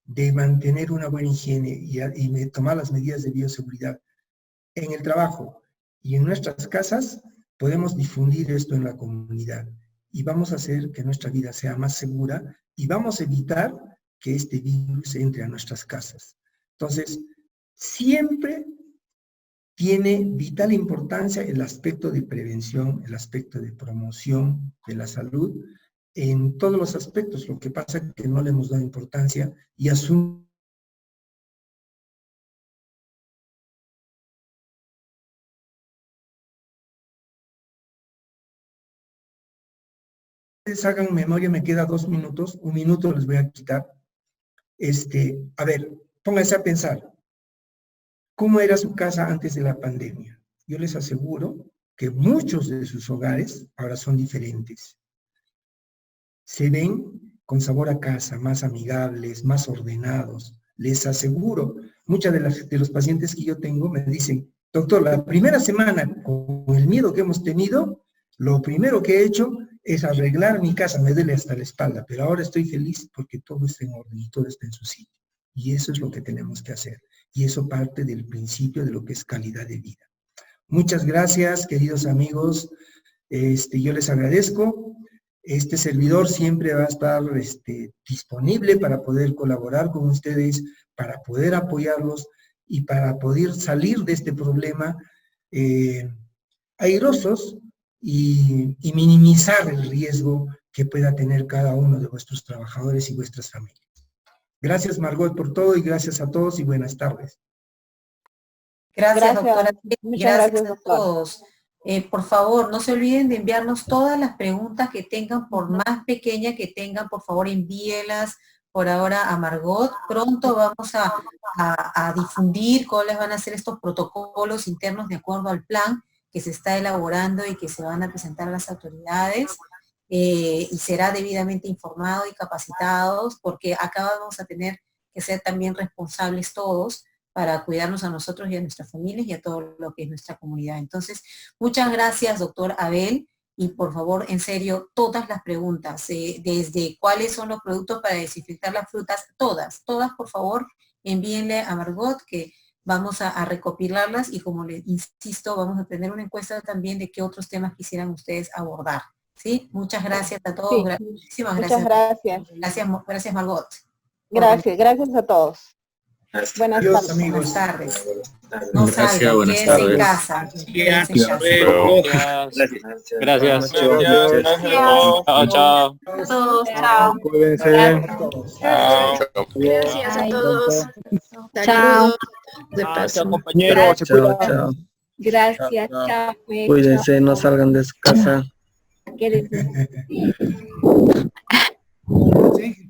de mantener una buena higiene y tomar las medidas de bioseguridad en el trabajo y en nuestras casas, podemos difundir esto en la comunidad y vamos a hacer que nuestra vida sea más segura y vamos a evitar que este virus entre a nuestras casas. Entonces, siempre tiene vital importancia el aspecto de prevención, el aspecto de promoción de la salud, en todos los aspectos. Lo que pasa es que no le hemos dado importancia y asumimos hagan memoria, me queda 2 minutos, 1 minuto les voy a quitar. A ver, pónganse a pensar, ¿cómo era su casa antes de la pandemia? Yo les aseguro que muchos de sus hogares ahora son diferentes. Se ven con sabor a casa, más amigables, más ordenados. Les aseguro, muchas de los pacientes que yo tengo me dicen, doctor, la primera semana con el miedo que hemos tenido, lo primero que he hecho es arreglar mi casa, me duele hasta la espalda, pero ahora estoy feliz porque todo está en orden y todo está en su sitio. Y eso es lo que tenemos que hacer. Y eso parte del principio de lo que es calidad de vida. Muchas gracias, queridos amigos. Yo les agradezco. Este servidor siempre va a estar disponible para poder colaborar con ustedes, para poder apoyarlos y para poder salir de este problema airosos y minimizar el riesgo que pueda tener cada uno de vuestros trabajadores y vuestras familias. Gracias, Margot, por todo y gracias a todos y buenas tardes. Gracias, doctora. Gracias A todos. Por favor, no se olviden de enviarnos todas las preguntas que tengan, por más pequeña que tengan, por favor envíelas por ahora a Margot. Pronto vamos a difundir cuáles van a ser estos protocolos internos de acuerdo al plan que se está elaborando y que se van a presentar a las autoridades. Y será debidamente informado y capacitados, porque acá vamos a tener que ser también responsables todos para cuidarnos a nosotros y a nuestras familias y a todo lo que es nuestra comunidad. Entonces, muchas gracias, doctor Abel, y por favor, en serio, todas las preguntas, desde cuáles son los productos para desinfectar las frutas, todas, por favor, envíenle a Margot, que vamos a recopilarlas y como les insisto, vamos a tener una encuesta también de qué otros temas quisieran ustedes abordar. ¿Sí? Muchas gracias a todos. Sí. Muchísimas gracias. Gracias, Margot. Gracias a todos. Buenas tardes. Buenas tardes. No Gracias, salgan, buenas quédense tardes. en casa. Quédense en casa. Gracias. Chao, chao. Todos, chao. Cuídense. Gracias a todos. Chao. De paso. Chao, compañeros. Chao, chao. Gracias, chao. Cuídense, no salgan de su casa. Quédense. Sí.